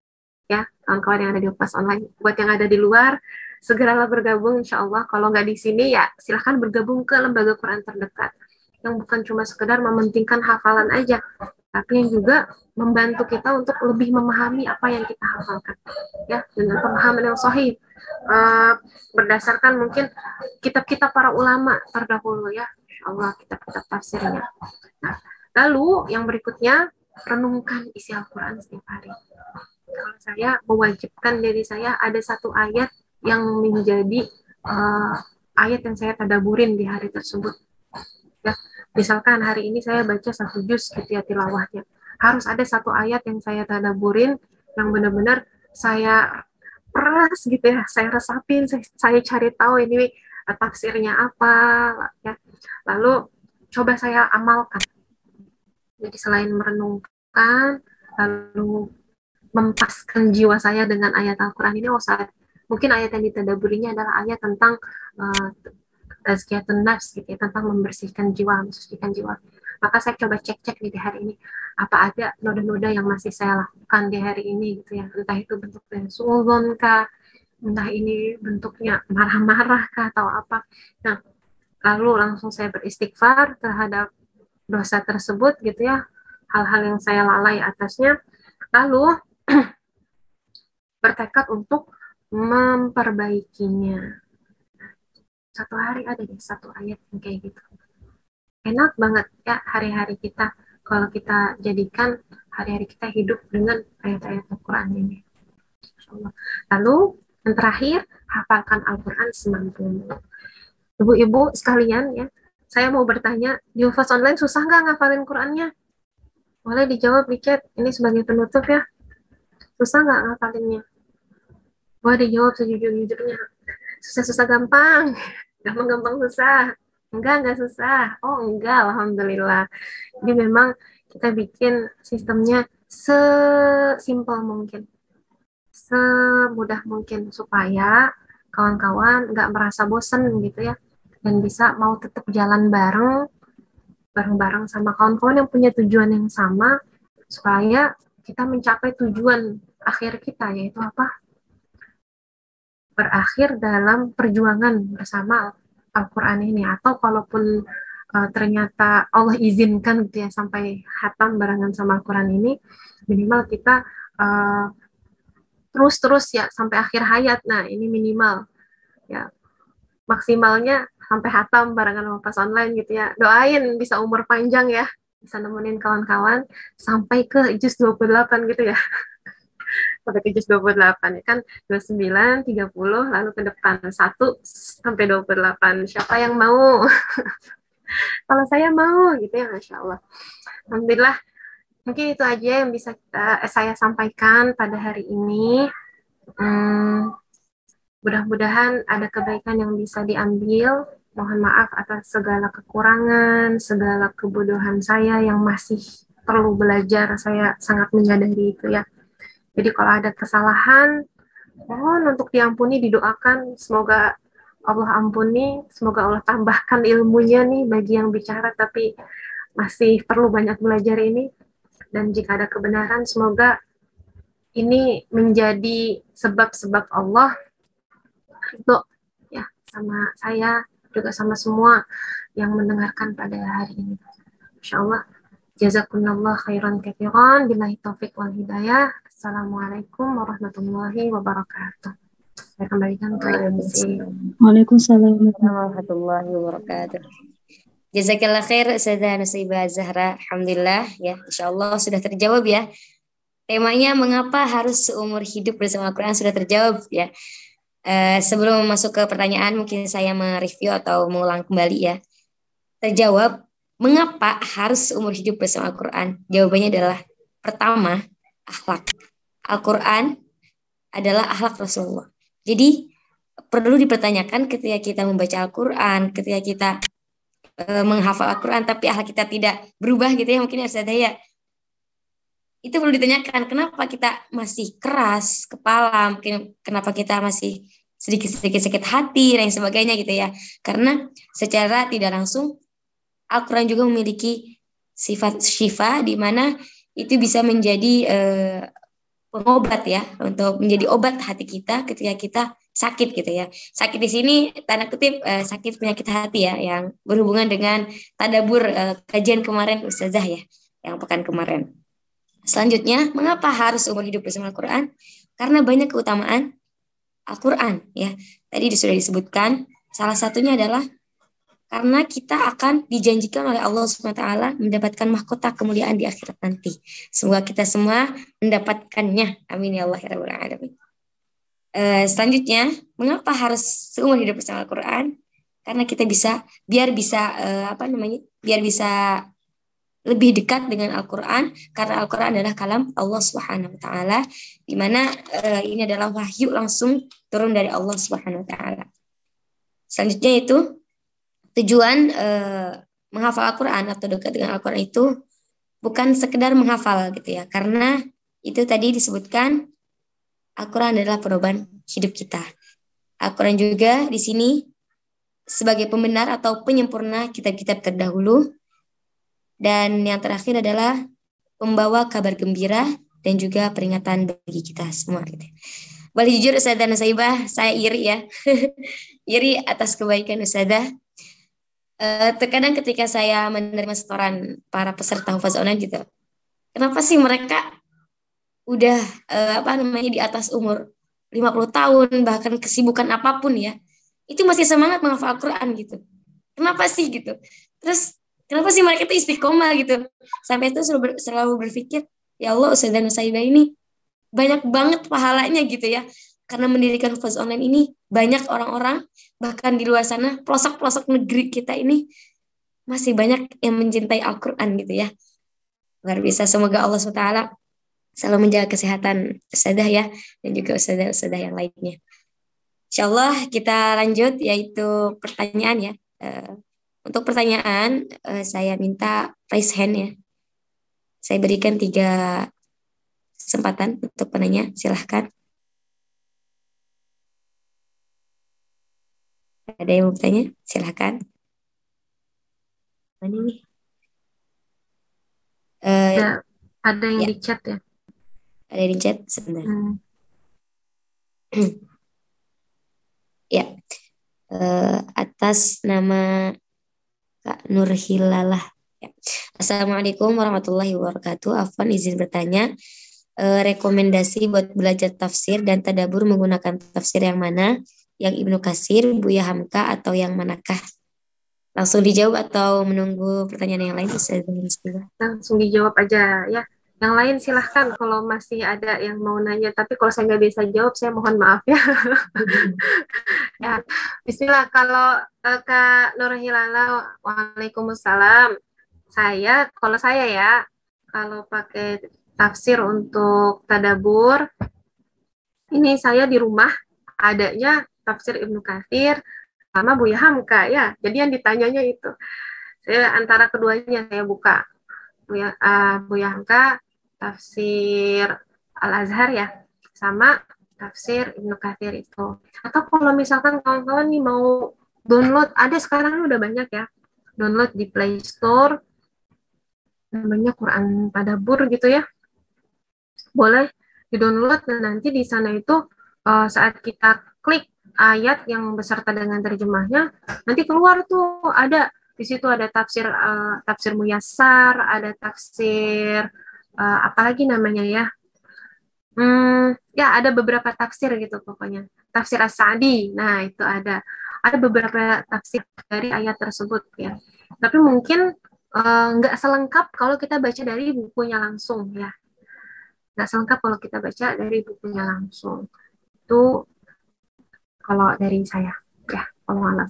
ya, kawan-kawan yang ada di Upas Online. Buat yang ada di luar, segeralah bergabung insya Allah. Kalau nggak di sini ya silahkan bergabung ke lembaga Quran terdekat, yang bukan cuma sekedar mementingkan hafalan aja, tapi yang juga membantu kita untuk lebih memahami apa yang kita hafalkan ya, dengan pemahaman yang sahih, berdasarkan mungkin kitab-kitab para ulama terdahulu ya, insyaallah kitab-kitab tafsirnya. Nah, lalu yang berikutnya, renungkan isi Al-Quran setiap hari. Kalau saya mewajibkan diri saya ada 1 ayat yang menjadi ayat yang saya tadaburin di hari tersebut ya. Misalkan hari ini saya baca 1 juz gitu ya tilawahnya, harus ada 1 ayat yang saya tadaburin, yang benar-benar saya peras gitu ya, saya resapin, saya cari tahu ini tafsirnya apa ya. Lalu coba saya amalkan. Jadi selain merenungkan, lalu mempaskan jiwa saya dengan ayat Al-Quran ini, mungkin ayat yang ditadaburinya adalah ayat tentang tazkiyatun nafs gitu ya, tentang membersihkan jiwa, mensucikan jiwa. Maka saya coba cek-cek nih di hari ini, apa ada noda-noda yang masih saya lakukan di hari ini gitu ya, entah itu bentuknya suudzon kah, entah ini bentuknya marah-marah kah atau apa. Nah, lalu langsung saya beristighfar terhadap dosa tersebut gitu ya, hal-hal yang saya lalai atasnya, lalu bertekad untuk memperbaikinya. Satu hari ada deh satu ayat yang kayak gitu. Enak banget ya hari-hari kita kalau kita jadikan hari-hari kita hidup dengan ayat-ayat Al-Quran ini. Lalu yang terakhir, hafalkan Al-Quran semampumu. Ibu-ibu sekalian ya, saya mau bertanya, di Hufaz Online susah nggak ngafalin Qurannya? Boleh dijawab di chat, ini sebagai penutup ya. Susah nggak ngafalinnya? Boleh dijawab sejujur-jujurnya. Susah-susah gampang, gampang-gampang susah. Enggak susah. Oh enggak, alhamdulillah. Jadi memang kita bikin sistemnya sesimpel mungkin, semudah mungkin supaya kawan-kawan nggak merasa bosan gitu ya, dan bisa mau tetap jalan bareng-bareng sama kawan-kawan yang punya tujuan yang sama, supaya kita mencapai tujuan akhir kita, yaitu apa? Berakhir dalam perjuangan bersama Al-Quran ini. Atau kalaupun ternyata Allah izinkan gitu ya sampai khatam barengan sama Al-Quran ini, minimal kita terus ya sampai akhir hayat. Nah ini minimal ya, maksimalnya sampai khatam barengan sama Pas Online gitu ya. Doain bisa umur panjang ya, bisa nemenin kawan-kawan sampai ke juz 28 gitu ya. Sampai ke juz 28 ya kan, 29, 30, lalu ke depan 1 sampai 28. Siapa yang mau? Kalau saya mau gitu ya, Masya Allah. Alhamdulillah, mungkin itu aja yang bisa saya sampaikan pada hari ini. Mudah-mudahan ada kebaikan yang bisa diambil. Mohon maaf atas segala kekurangan, segala kebodohan saya yang masih perlu belajar. Saya sangat menyadari itu ya. Jadi kalau ada kesalahan, mohon untuk diampuni, didoakan. Semoga Allah ampuni, semoga Allah tambahkan ilmunya nih bagi yang bicara, tapi masih perlu banyak belajar ini. Dan jika ada kebenaran, semoga ini menjadi sebab-sebab Allah itu ya, sama saya juga sama semua yang mendengarkan pada hari ini. Insyaallah. Jazakumullah khairan katsiran, billahi taufik wal hidayah. Assalamualaikum warahmatullahi wabarakatuh. Saya kembalikan ke MC. Waalaikumsalam warahmatullahi wabarakatuh. Jazakallah khair Ustazah Nusibah Zahra. Alhamdulillah ya, insyaallah sudah terjawab ya. Temanya mengapa harus seumur hidup bersama Al-Quran sudah terjawab ya. Sebelum masuk ke pertanyaan, mungkin saya mereview atau mengulang kembali ya. Terjawab, mengapa harus seumur hidup bersama Al-Quran? Jawabannya adalah, pertama, akhlak. Al-Quran adalah akhlak Rasulullah. Jadi, perlu dipertanyakan ketika kita membaca Al-Quran, ketika kita menghafal Al-Quran, tapi akhlak kita tidak berubah gitu ya, mungkin ya Ustazah ya. Itu perlu ditanyakan, kenapa kita masih keras kepala, mungkin kenapa kita masih sedikit-sedikit sakit hati dan sebagainya gitu ya. Karena secara tidak langsung Al-Quran juga memiliki sifat syifa, di mana itu bisa menjadi pengobat ya, untuk menjadi obat hati kita ketika kita sakit gitu ya. Sakit di sini tanda kutip sakit penyakit hati ya, yang berhubungan dengan tadabur kajian kemarin Ustazah ya, yang pekan kemarin. Selanjutnya, mengapa harus umur hidup bersama Al-Quran? Karena banyak keutamaan Al-Quran ya. Tadi sudah disebutkan, salah satunya adalah karena kita akan dijanjikan oleh Allah SWT mendapatkan mahkota kemuliaan di akhirat nanti. Semoga kita semua mendapatkannya. Amin ya Allah ya Rabbal Alamin. Selanjutnya, mengapa harus seumur hidup bersama Al-Quran? Karena kita biar bisa lebih dekat dengan Al-Quran, karena Al-Quran adalah kalam Allah Subhanahu wa taala, di mana ini adalah wahyu langsung turun dari Allah Subhanahu wa taala. Selanjutnya itu tujuan menghafal Al-Quran atau dekat dengan Al-Quran itu bukan sekedar menghafal gitu ya. Karena itu tadi disebutkan Al-Quran adalah pedoman hidup kita. Al-Quran juga di sini sebagai pembenar atau penyempurna kitab-kitab terdahulu. Dan yang terakhir adalah pembawa kabar gembira dan juga peringatan bagi kita semua gitu. Boleh jujur Ustazah Nusaibah, saya iri ya. Iri atas kebaikan Ustazah. Terkadang ketika saya menerima setoran para peserta Hufaz Online gitu, kenapa sih mereka udah di atas umur 50 tahun, bahkan kesibukan apapun ya, itu masih semangat menghafal Al-Quran gitu. Kenapa sih gitu? Terus kenapa sih mereka itu istiqomah gitu? Sampai itu selalu berpikir, ya Allah Ustazah Nusaibah ini banyak banget pahalanya gitu ya. Karena mendirikan Hufaz Online ini banyak orang-orang bahkan di luar sana pelosok-pelosok negeri kita ini masih banyak yang mencintai Al-Quran gitu ya. Luar biasa, semoga Allah SWT selalu menjaga kesehatan Ustazah ya dan juga Ustazah-Ustazah yang lainnya. Insyaallah kita lanjut yaitu pertanyaan ya. Untuk pertanyaan saya minta raise hand ya. Saya berikan 3 kesempatan untuk penanya, silahkan. Ada yang mau bertanya? Silahkan. Mana nih? Ada yang ya. di chat ya? Ada yang di chat? Sebentar. Ya. Atas nama Kak Nur Hilalah. Ya. Assalamualaikum warahmatullahi wabarakatuh. Afwan izin bertanya. Rekomendasi buat belajar tafsir dan tadabbur menggunakan tafsir yang mana? Yang Ibnu Katsir, Buya Hamka, atau yang manakah? Langsung dijawab atau menunggu pertanyaan yang lain? Langsung dijawab aja ya. Yang lain silahkan kalau masih ada yang mau nanya. Tapi kalau saya nggak bisa jawab, saya mohon maaf ya. Ya, bismillah. Kalau Kak Nur Hilala, waalaikumsalam. Kalau saya ya, kalau pakai tafsir untuk tadabur, ini saya di rumah adanya tafsir Ibnu Katsir sama Buya Hamka ya. Jadi yang ditanyanya itu, saya antara keduanya saya buka. Buya Hamka tafsir Al-Azhar ya, sama tafsir Ibnu Katsir itu. Atau kalau misalkan kawan-kawan nih mau download, ada sekarang udah banyak ya, download di Play Store, namanya Quran Tadabbur gitu ya. Boleh di-download dan nanti di sana itu saat kita klik ayat yang beserta dengan terjemahnya, nanti keluar tuh ada di situ ada tafsir Muyassar, ada tafsir apalagi namanya ya. Ya ada beberapa tafsir gitu pokoknya. Tafsir As-Sa'di. Nah, itu ada beberapa tafsir dari ayat tersebut ya. Tapi mungkin nggak selengkap kalau kita baca dari bukunya langsung ya. Nggak selengkap kalau kita baca dari bukunya langsung. Itu kalau dari saya ya, kalau malam.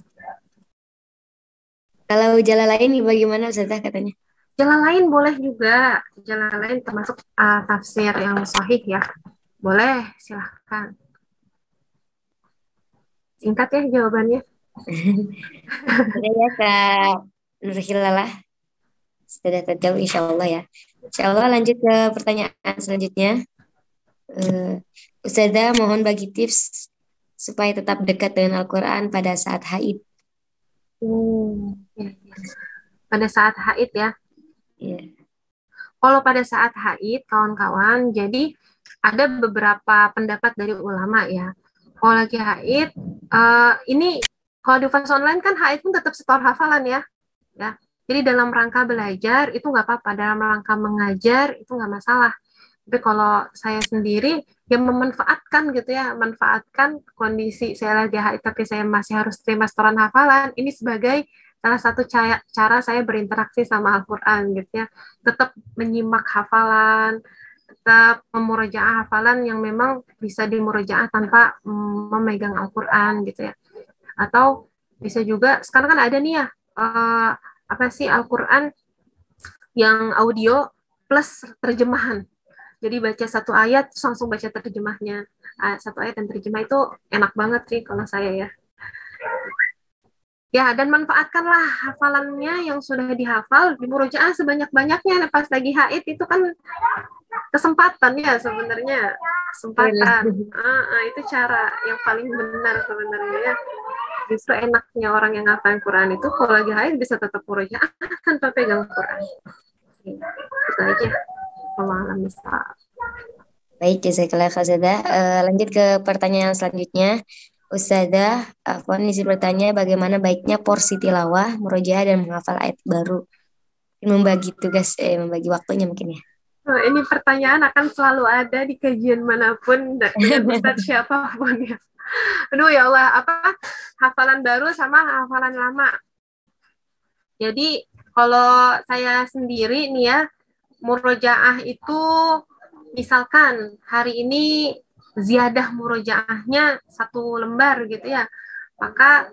Kalau jalan lain bagaimana Ustazah katanya? Jalan lain boleh juga. Jalan lain termasuk tafsir yang sahih ya. Boleh, silahkan. Singkat ya jawabannya. Oke ya Kak Nur Hilalah. Sudah terjawab insya Allah ya. Insya Allah lanjut ke pertanyaan selanjutnya. Ustazah mohon bagi tips supaya tetap dekat dengan Al-Quran pada saat haid. Pada saat haid ya. Iya. Kalau pada saat haid, kawan-kawan, jadi ada beberapa pendapat dari ulama ya. Kalau lagi haid, ini kalau di Hufaz Online kan haid pun tetap setor hafalan ya. Jadi dalam rangka belajar itu nggak apa-apa, dalam rangka mengajar itu nggak masalah. Tapi kalau saya sendiri yang memanfaatkan gitu ya, manfaatkan kondisi saya lagi haid tapi saya masih harus terima setoran hafalan, ini sebagai salah satu cara saya berinteraksi sama Al-Quran gitu ya. Tetap menyimak hafalan, tetap memurojaah hafalan yang memang bisa dimurojaah tanpa memegang Al-Quran gitu ya. Atau bisa juga, sekarang kan ada nih ya, Al-Quran yang audio plus terjemahan. Jadi baca satu ayat, terus langsung baca terjemahnya. Satu ayat dan terjemah itu enak banget sih kalau saya ya. Ya, dan manfaatkanlah hafalannya yang sudah dihafal di murojaah sebanyak-banyaknya. Pas lagi haid itu kan kesempatan ya sebenarnya. Kesempatan. Itu cara yang paling benar sebenarnya ya. Justru enaknya orang yang ngafalin Quran itu kalau lagi haid bisa tetap murojaah tanpa pegang Quran. Itu aja. Pemahaman misal. Baik, jazakallah Ustazah. Lanjut ke pertanyaan selanjutnya. Ustazah, Afwan izin bertanya bagaimana baiknya porsi tilawah, murojaah dan menghafal ayat baru. Membagi tugas, membagi waktunya mungkin ya. Ini pertanyaan akan selalu ada di kajian manapun dengan Ustadz siapapun ya. Aduh ya Allah, apa hafalan baru sama hafalan lama. Jadi kalau saya sendiri nih ya, murojaah itu misalkan hari ini ziyadah murojaahnya 1 lembar gitu ya, maka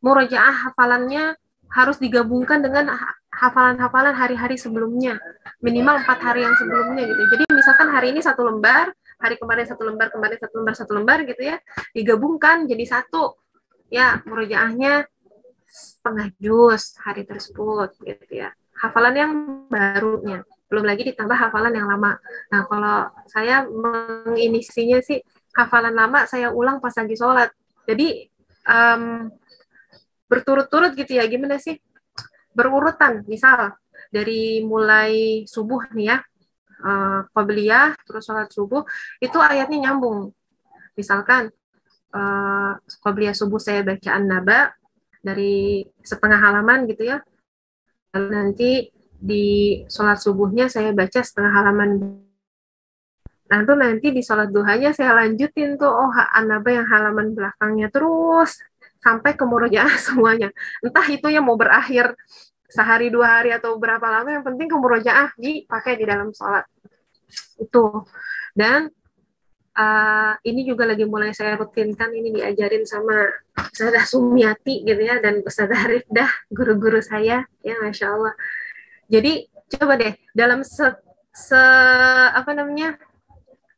murojaah hafalannya harus digabungkan dengan hafalan-hafalan hari-hari sebelumnya, minimal 4 hari yang sebelumnya gitu. Jadi misalkan hari ini 1 lembar, hari kemarin 1 lembar, kemarin 1 lembar, 1 lembar gitu ya, digabungkan jadi 1 ya, murojaahnya setengah juz hari tersebut gitu ya. Hafalan yang barunya, belum lagi ditambah hafalan yang lama. Nah, kalau saya menginisinya sih hafalan lama saya ulang pas lagi sholat. Jadi berturut-turut gitu ya, gimana sih? Berurutan, misal dari mulai subuh nih ya, qobliyah, terus sholat subuh, itu ayatnya nyambung. Misalkan qobliyah subuh saya bacaan naba dari setengah halaman gitu ya, lalu nanti di sholat subuhnya saya baca setengah halaman. Nah, itu nanti di sholat duhanya saya lanjutin tuh, an-naba yang halaman belakangnya terus sampai ke murojaah semuanya. Entah itu yang mau berakhir sehari 2 hari atau berapa lama, yang penting ke murojaah dipakai di dalam sholat. Itu. Dan ini juga lagi mulai saya rutinkan, ini diajarin sama Ustazah Sumiati gitu ya, dan Ustazah Rifdah, guru-guru saya ya, Masya Allah. Jadi coba deh dalam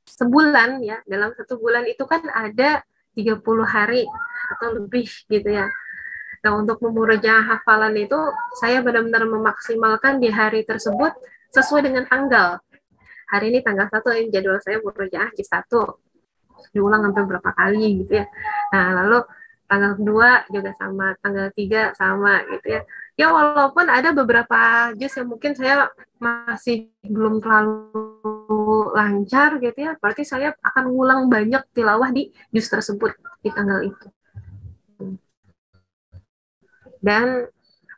sebulan ya, dalam 1 bulan itu kan ada 30 hari atau lebih gitu ya. Nah, untuk memurojaah hafalan itu saya benar-benar memaksimalkan di hari tersebut sesuai dengan tanggal. Hari ini tanggal 1, ini jadwal saya murojaah juz 1. Diulang sampai berapa kali gitu ya. Nah, lalu tanggal 2 juga sama, tanggal 3 sama gitu ya. Ya, walaupun ada beberapa juz yang mungkin saya masih belum terlalu lancar gitu ya, berarti saya akan ngulang banyak tilawah di juz tersebut di tanggal itu. Dan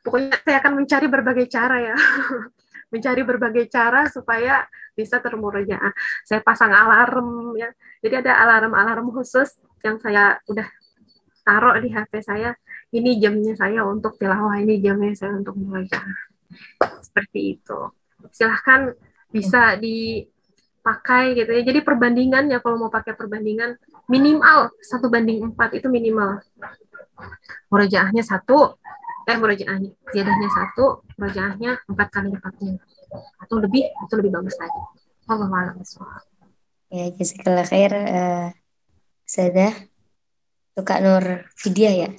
pokoknya saya akan mencari berbagai cara ya. Mencari berbagai cara supaya bisa termurojaah. Saya pasang alarm ya. Jadi ada alarm-alarm khusus yang saya udah taruh di HP saya. Ini jamnya saya untuk tilawah, ini jamnya saya untuk murojaah. Seperti itu. Silahkan bisa dipakai gitu ya. Jadi perbandingannya, kalau mau pakai perbandingan, minimal 1:4 itu minimal. Murojaahnya 1, murojaahnya ziyadahnya 1, murojaahnya 4 kali lipatnya atau lebih, itu lebih bagus lagi. Wallahu a'lam bishawab. Ya, jazakallah khair. Ustazah Kak Nur Fidiah ya.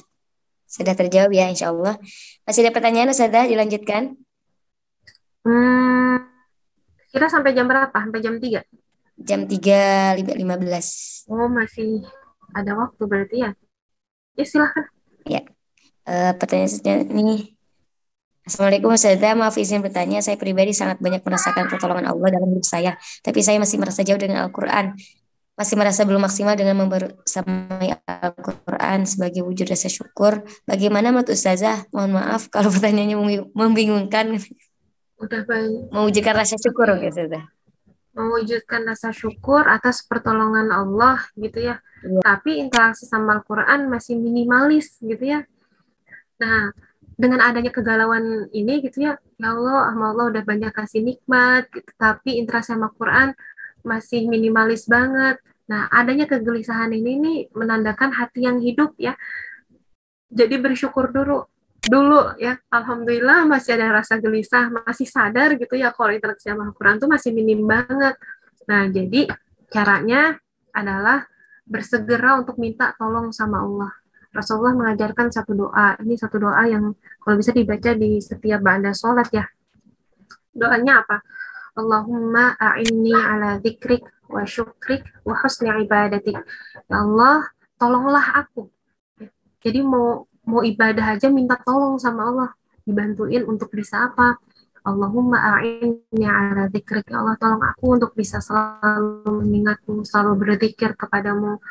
Sudah terjawab ya, insya Allah. Masih ada pertanyaan Ustazah, dilanjutkan. Kita sampai jam berapa? Sampai jam 3? Jam 3:15. Oh, masih ada waktu berarti ya. Ya, silahkan. Ya. Pertanyaan selanjutnya ini. Assalamualaikum Ustazah, maaf izin bertanya, saya pribadi sangat banyak merasakan pertolongan Allah dalam hidup saya, tapi saya masih merasa jauh dengan Al-Quran, masih merasa belum maksimal dengan membersamai Al-Quran sebagai wujud rasa syukur. Bagaimana menurut Ustazah? Mohon maaf kalau pertanyaannya membingungkan. Udah banyak. Mewujudkan rasa syukur ya Ustazah. Mewujudkan rasa syukur atas pertolongan Allah gitu ya. Tapi interaksi sama Al-Quran masih minimalis gitu ya. Nah, dengan adanya kegalauan ini gitu ya, ya Allah udah banyak kasih nikmat gitu, tapi interaksi sama Quran masih minimalis banget. Nah, adanya kegelisahan ini nih menandakan hati yang hidup ya. Jadi bersyukur dulu ya, alhamdulillah masih ada rasa gelisah, masih sadar gitu ya kalau interaksi sama Quran tuh masih minim banget. Nah, jadi caranya adalah bersegera untuk minta tolong sama Allah. Rasulullah mengajarkan satu doa. Ini satu doa yang kalau bisa dibaca di setiap ba'da sholat ya. Doanya apa? Allahumma a'inni ala dzikrik wa syukrik wa husni ibadatik. Ya Allah, tolonglah aku. Jadi mau ibadah aja minta tolong sama Allah, dibantuin untuk bisa apa? Allahumma a'inni ala dzikrik. Ya Allah, tolong aku untuk bisa selalu mengingatmu, selalu berzikir kepadamu,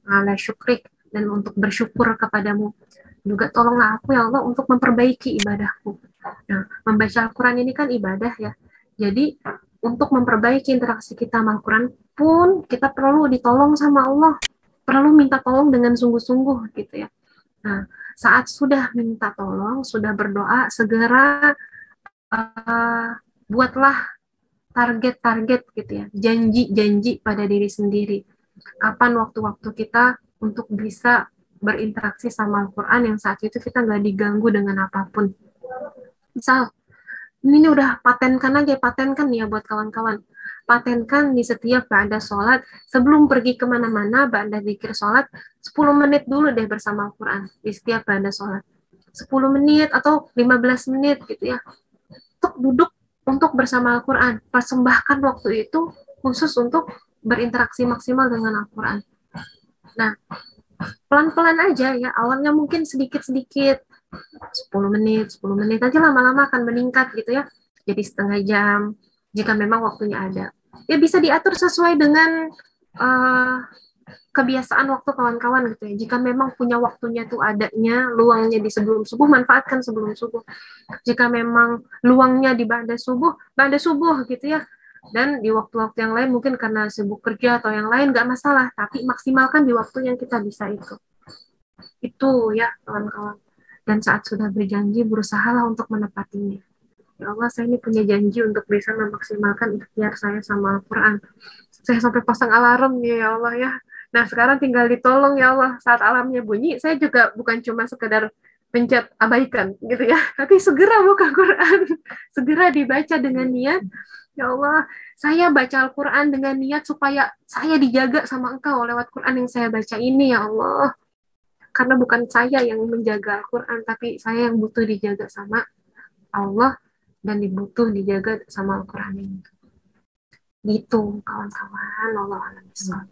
ala syukrik, dan untuk bersyukur kepadamu. Juga tolonglah aku ya Allah untuk memperbaiki ibadahku. Nah, membaca Al-Quran ini kan ibadah ya. Jadi untuk memperbaiki interaksi kita sama Al-Quran pun kita perlu ditolong sama Allah. Perlu minta tolong dengan sungguh-sungguh gitu ya. Nah, saat sudah minta tolong, sudah berdoa, segera buatlah target-target gitu ya. Janji-janji pada diri sendiri. Kapan waktu-waktu kita untuk bisa berinteraksi sama Al-Quran yang saat itu kita nggak diganggu dengan apapun. Misal, ini udah patenkan ya buat kawan-kawan. Patenkan di setiap ba'da sholat, sebelum pergi kemana-mana, ba'da zikir sholat, 10 menit dulu deh bersama Al-Quran di setiap ba'da sholat. 10 menit atau 15 menit gitu ya. Untuk duduk untuk bersama Al-Quran. Persembahkan waktu itu khusus untuk berinteraksi maksimal dengan Al-Quran. Nah, pelan-pelan aja ya, awalnya mungkin sedikit-sedikit, 10 menit, nanti lama-lama akan meningkat gitu ya, jadi setengah jam, jika memang waktunya ada. Ya bisa diatur sesuai dengan kebiasaan waktu kawan-kawan gitu ya, jika memang punya waktunya tuh adanya, luangnya di sebelum subuh, manfaatkan sebelum subuh. Jika memang luangnya di ba'da subuh gitu ya, dan di waktu-waktu yang lain mungkin karena sibuk kerja atau yang lain nggak masalah, tapi maksimalkan di waktu yang kita bisa itu ya kawan-kawan. Dan saat sudah berjanji, berusahalah untuk menepatinya. Ya Allah, saya ini punya janji untuk bisa memaksimalkan ikhtiar saya sama Al-Quran. Saya sampai pasang alarm ya Allah ya. Nah sekarang tinggal ditolong ya Allah, saat alarmnya bunyi saya juga bukan cuma sekedar pencet abaikan gitu ya, tapi segera buka Quran, segera dibaca dengan niat. Ya Allah, saya baca Al-Quran dengan niat supaya saya dijaga sama Engkau lewat Quran yang saya baca ini ya Allah. Karena bukan saya yang menjaga Al-Quran, tapi saya yang butuh dijaga sama Allah dan dibutuh dijaga sama Al-Quran ini. Gitu kawan-kawan. Allah a'lam bishawab.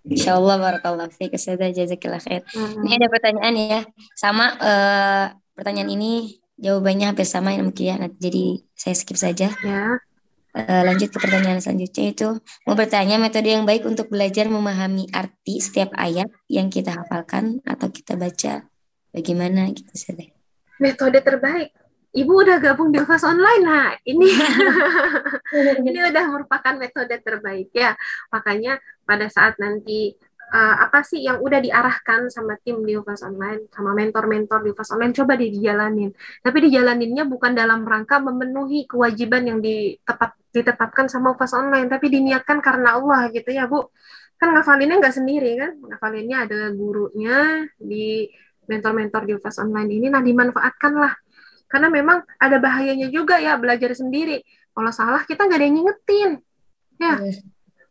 Insyaallah barakallahu fiik Ustazah, jazakillah khair. Ini ada pertanyaan ya. Sama pertanyaan ini jawabannya hampir sama ya, jadi saya skip saja. Ya. Lanjut ke pertanyaan selanjutnya, itu mau bertanya metode yang baik untuk belajar memahami arti setiap ayat yang kita hafalkan atau kita baca, bagaimana gitu saja. Metode terbaik, Ibu udah gabung di Ufas Online. Nah ini ini udah merupakan metode terbaik ya. Makanya pada saat nanti apa sih yang udah diarahkan sama tim di Ufas Online, sama mentor-mentor di Ufas Online, coba dijalanin. Tapi dijalaninnya bukan dalam rangka memenuhi kewajiban yang ditetapkan sama Ufas Online, tapi diniatkan karena Allah gitu ya Bu. Kan ngafalinnya nggak sendiri kan, ngafalinnya ada gurunya di mentor-mentor di Ufas Online ini. Nah dimanfaatkanlah, karena memang ada bahayanya juga ya belajar sendiri. Kalau salah kita nggak ada yang ngingetin ya.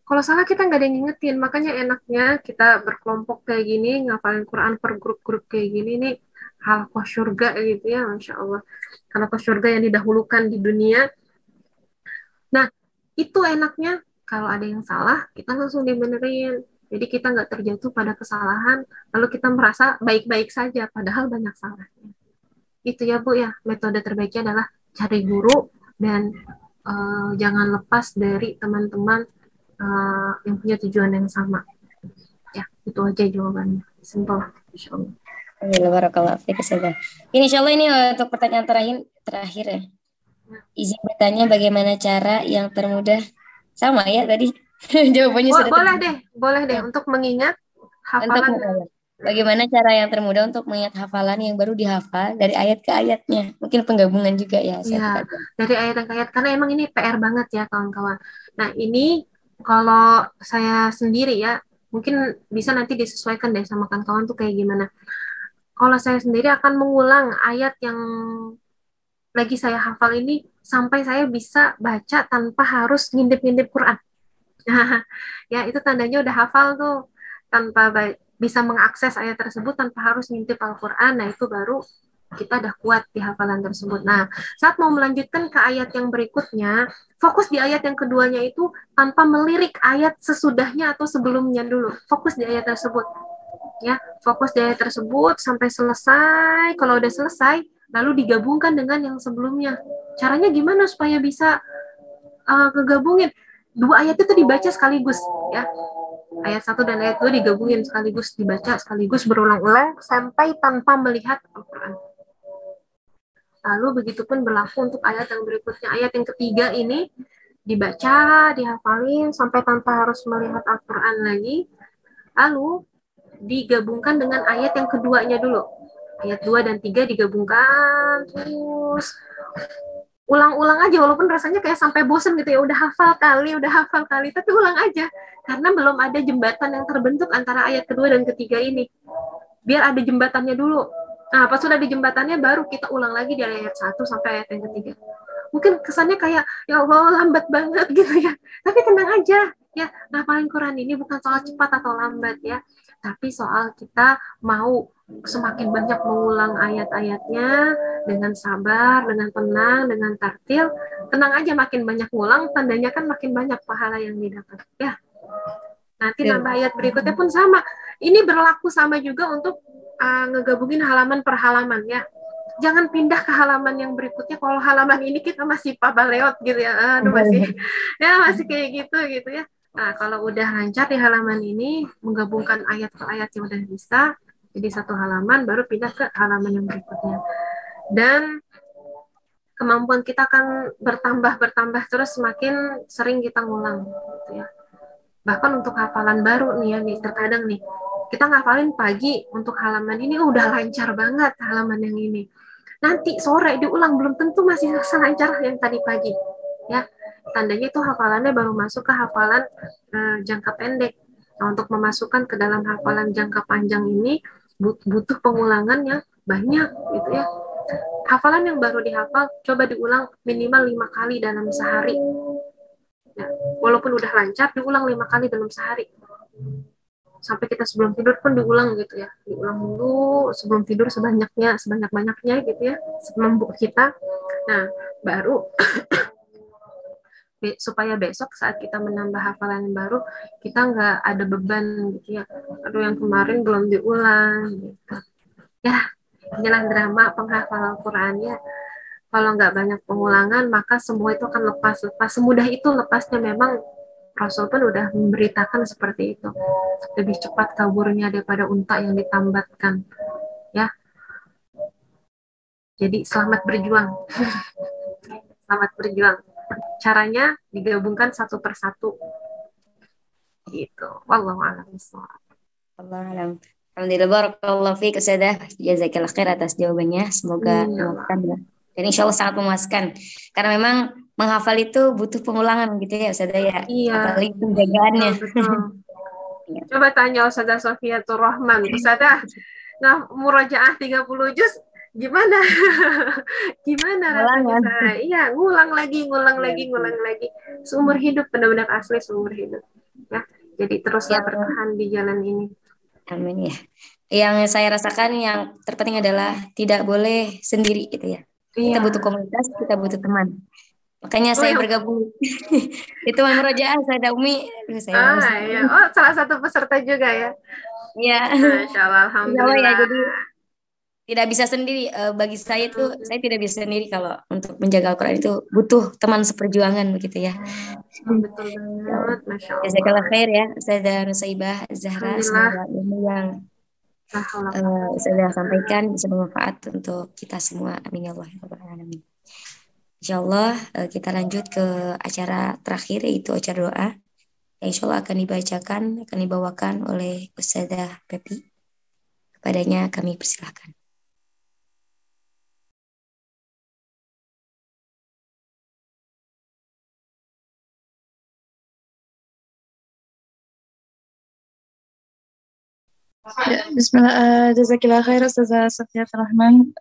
Kalau salah kita nggak ada yang ngingetin, makanya enaknya kita berkelompok kayak gini, ngafalin Quran per grup-grup kayak gini, nih halaqah syurga gitu ya, Masya Allah. Halaqah syurga yang didahulukan di dunia. Nah, itu enaknya kalau ada yang salah, kita langsung dibenerin. Jadi kita nggak terjatuh pada kesalahan, lalu kita merasa baik-baik saja, padahal banyak salahnya. Itu ya Bu ya, metode terbaiknya adalah cari guru dan jangan lepas dari teman-teman yang punya tujuan yang sama. Ya, itu aja jawabannya. Simple, insyaallah. Barakallahu fiik Ustazah. Ini insyaallah ini untuk pertanyaan terakhir ya. Izin bertanya, bagaimana cara yang termudah, sama ya tadi jawabannya sudah boleh deh untuk mengingat hafalan. Bagaimana cara yang termudah untuk mengingat hafalan yang baru dihafal dari ayat ke ayatnya? Mungkin penggabungan juga ya. Iya, dari ayat ke ayat, karena emang ini PR banget ya kawan-kawan. Nah ini kalau saya sendiri ya, mungkin bisa nanti disesuaikan deh sama kawan-kawan tuh kayak gimana. Kalau saya sendiri akan mengulang ayat yang lagi saya hafal ini sampai saya bisa baca tanpa harus ngintip-ngintip Quran. Ya itu tandanya udah hafal tuh, tanpa bisa mengakses ayat tersebut tanpa harus ngintip Al-Quran. Nah, itu baru kita udah kuat di hafalan tersebut. Nah, saat mau melanjutkan ke ayat yang berikutnya, fokus di ayat yang keduanya itu tanpa melirik ayat sesudahnya atau sebelumnya dulu. Fokus di ayat tersebut. Ya, fokus di ayat tersebut sampai selesai. Kalau udah selesai, lalu digabungkan dengan yang sebelumnya. Caranya gimana supaya bisa ngegabungin? Dua ayat itu dibaca sekaligus, ya. Ayat 1 dan ayat 2 digabungin sekaligus, dibaca sekaligus berulang-ulang sampai tanpa melihat Al-Quran. Lalu begitupun berlaku untuk ayat yang berikutnya. Ayat yang ketiga ini dibaca, dihafalin sampai tanpa harus melihat Al-Quran lagi. Lalu digabungkan dengan ayat yang keduanya dulu. Ayat 2 dan 3 digabungkan, terus ulang-ulang aja, walaupun rasanya kayak sampai bosan gitu ya, udah hafal kali, tapi ulang aja. Karena belum ada jembatan yang terbentuk antara ayat kedua dan ketiga ini. Biar ada jembatannya dulu. Nah, pas sudah di jembatannya, baru kita ulang lagi di ayat 1 sampai ayat yang ketiga. Mungkin kesannya kayak, ya Allah, lambat banget gitu ya. Tapi tenang aja, ya, ngapalin Quran ini bukan soal cepat atau lambat ya. Tapi soal kita mau semakin banyak mengulang ayat-ayatnya dengan sabar, dengan tenang, dengan tartil. Tenang aja, makin banyak ngulang, tandanya kan makin banyak pahala yang didapat. Ya, nanti nambah ayat berikutnya pun sama. Ini berlaku sama juga untuk ngegabungin halaman per halaman ya. Jangan pindah ke halaman yang berikutnya kalau halaman ini kita masih pabaleot gitu ya. Aduh, masih kayak gitu ya. Nah, kalau udah lancar di halaman ini, menggabungkan ayat ke ayat yang udah bisa, jadi satu halaman, baru pindah ke halaman yang berikutnya. Dan kemampuan kita akan bertambah terus semakin sering kita ngulang gitu ya. Bahkan untuk hafalan baru nih ya, nih terkadang nih kita ngafalin pagi untuk halaman ini udah lancar banget halaman yang ini. Nanti sore diulang belum tentu masih selancar yang tadi pagi. Ya, tandanya itu hafalannya baru masuk ke hafalan jangka pendek. Nah, untuk memasukkan ke dalam hafalan jangka panjang ini butuh pengulangan yang banyak gitu ya. Hafalan yang baru dihafal coba diulang minimal 5 kali dalam sehari. Ya, walaupun udah lancar diulang 5 kali dalam sehari. Sampai kita sebelum tidur pun diulang gitu ya. Diulang dulu sebelum tidur sebanyak-banyaknya gitu ya. Semampu kita. Nah, baru supaya besok saat kita menambah hafalan yang baru, kita nggak ada beban gitu ya. Aduh, yang kemarin belum diulang gitu. Ya, inilah drama penghafalan Al-Quran ya. Kalau nggak banyak pengulangan, maka semua itu akan lepas. Semudah itu lepasnya. Memang Rasul pun udah memberitakan seperti itu. Lebih cepat kaburnya daripada unta yang ditambatkan. Ya, jadi selamat berjuang. Selamat berjuang. Caranya digabungkan satu persatu. Gitu. Wallahu a'lam bishawab. Allah alam. Alhamdulillah, barakallahu fiik Ustazah. Jazakallah khair atas jawabannya. Semoga memuaskan ya. Dan insya Allah sangat memuaskan. Karena memang menghafal itu butuh pengulangan gitu ya Ustazah ya. Iya. Apalagi penjagaannya. Betul. Coba tanya Ustazah Sofiatur Rahman. Ustazah, nah murajaah 30 juz gimana? Gimana rasanya saya? Iya, ngulang lagi. Seumur hidup, benar-benar asli seumur hidup. Ya, jadi teruslah bertahan di jalan ini. Amin ya. Yang saya rasakan yang terpenting adalah tidak boleh sendiri gitu ya. Kita butuh komunitas, kita butuh teman. Makanya saya bergabung. Itu Murojaah saya Umi. Iya. Oh, salah satu peserta juga ya. Iya. Masya Allah, alhamdulillah. Ya, jadi tidak bisa sendiri. Bagi saya itu saya tidak bisa sendiri kalau untuk menjaga Al-Quran itu butuh teman seperjuangan begitu ya. Betul banget, Masya Allah. Jazakallah khair ya, Ustazah Nusaibah Zahra. Semoga ilmu yang saya sampaikan bisa bermanfaat untuk kita semua. Amin ya Allah. Amin. Insyaallah kita lanjut ke acara terakhir yaitu acara doa. Yang insyaallah akan dibawakan oleh Ustazah Pepi. Kepadanya kami persilahkan. Bismillah, jazakillah khair Ustazah Sofiatur Rahman.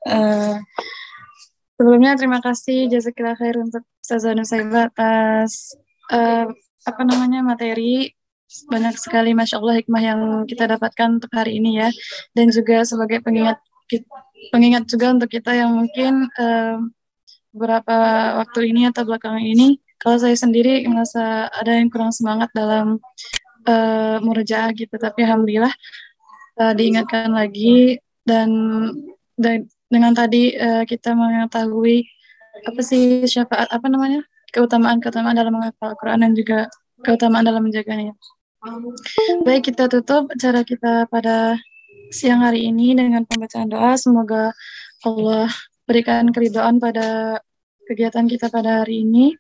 Sebelumnya terima kasih jazakillah khair untuk Ustazah Nusaibah atas materi banyak sekali Masya Allah hikmah yang kita dapatkan untuk hari ini ya. Dan juga sebagai pengingat juga untuk kita yang mungkin beberapa waktu ini atau belakangan ini, kalau saya sendiri merasa ada yang kurang semangat dalam murojaah gitu. Tapi alhamdulillah diingatkan lagi dan dengan tadi kita mengetahui apa sih syafaat, keutamaan dalam menghafal Al-Quran dan juga keutamaan dalam menjaganya. Baik, kita tutup acara kita pada siang hari ini dengan pembacaan doa. Semoga Allah berikan keridhaan pada kegiatan kita pada hari ini.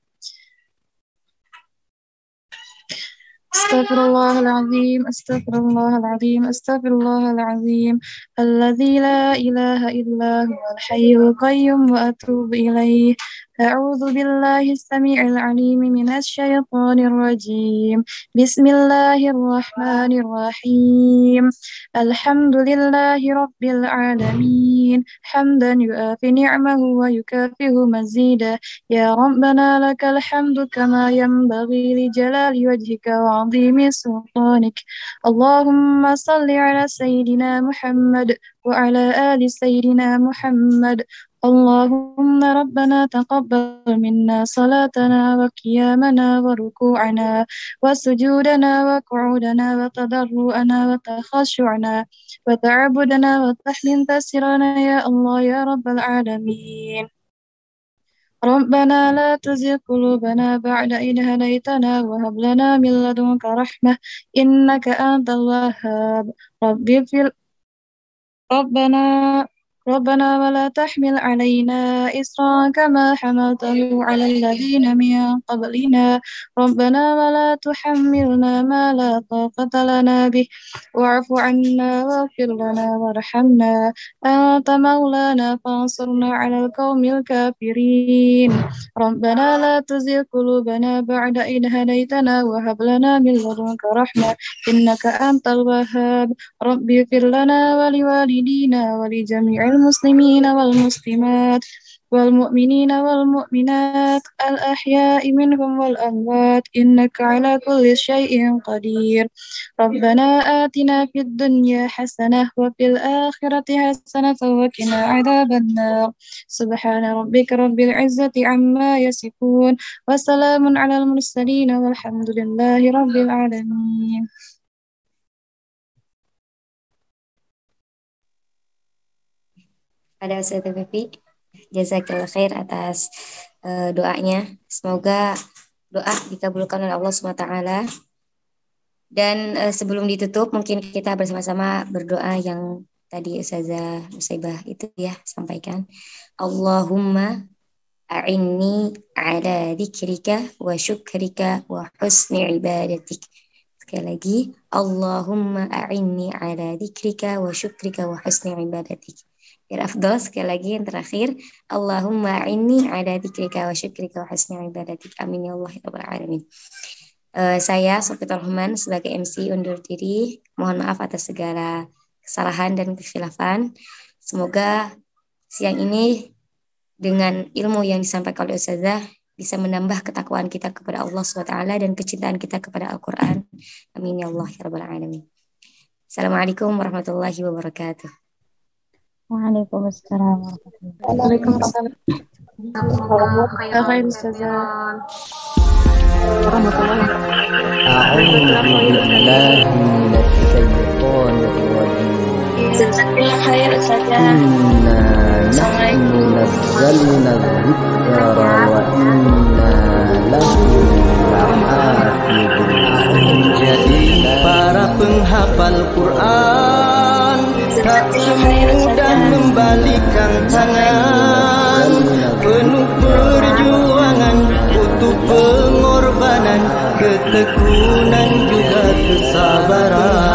Astaghfirullahaladzim, astaghfirullahaladzim, astaghfirullahaladzim. Alladzi la ilaha illa huwal hayyul qayyum wa atubu ilaih. A'udzu billahi as-sami'il 'alim minasy syaithanir rajim. Bismillahirrahmanirrahim. Alhamdulillahi rabbil alamin. Hamdan yu'afi ni'amahu wa yukafihu mazida. Ya Rabbana lakal hamdu kama yanbaghi li jalali wajhika wa 'azimi sultanik. Allahumma salli ala sayyidina Muhammad wa ala ali sayyidina Muhammad. Allahumma rabbana taqabbal minna salatana wa qiyamana wa ruku'ana wa sujudana wa qu'udana wa tadarru'ana wa takhashu'ana wa ta'abudana wa tahmin tasirana ya Allah ya rabbal alamin. ربنا لا تزغ قلوبنا بعد إذ هديتنا وهب لنا من لدنك رحمة إنك أنت الوهاب ربنا ولا تحمل علينا إصرا كما حملته على الذين من قبلنا ربنا ولا تحملنا ما لا طاقة لنا به واعف عنا واغفر لنا وارحمنا أنت مولانا فانصرنا على القوم الكافرين ربنا لا تزغ قلوبنا بعد إذ هديتنا وهب لنا من لدنك رحمة إنك أنت الوهاب رب اغفر لنا ولوالدينا ولجميع المسلمين والمسلمات والمؤمنين والمؤمنات الأحياء منهم والأموات إنك على كل شيء قدير ربنا آتنا في الدنيا حسنة وفي الآخرة حسنة وقنا عذاب النار سبحان ربك رب العزة عما يصفون وسلام على المرسلين والحمد لله رب العالمين. Pada Ustaz Fifi, jazakillah khair atas doanya. Semoga doa dikabulkan oleh Allah SWT. Dan sebelum ditutup, mungkin kita bersama-sama berdoa yang tadi Ustazah Nusaibah itu ya sampaikan. Allahumma a'inni ala dzikrika wa syukrika wa husni ibadatik. Sekali lagi, Allahumma a'inni ala dzikrika wa syukrika wa husni ibadatik. Biar afdal, sekali lagi yang terakhir, Allahumma inni ala dzikrika wa syukrika wa husni ibadatik. Amin ya Allah ya rabbal alamin. Saya Sofiatul Rahman sebagai MC undur diri. Mohon maaf atas segala kesalahan dan kekhilafan. Semoga siang ini dengan ilmu yang disampaikan oleh Ustazah bisa menambah ketakwaan kita kepada Allah SWT dan kecintaan kita kepada Al-Quran. Amin ya Allah ya rabbal alamin. Assalamualaikum warahmatullahi wabarakatuh. Waalaikumsalam warahmatullahi wabarakatuh. Jazakallah khair Ustazah. Inna nahnu nazzalna dzikra wa inna lahu lahafidun. Jadi para penghafal Quran tak semudah membalikan tangan, penuh perjuangan, butuh pengorbanan, ketekunan juga kesabaran.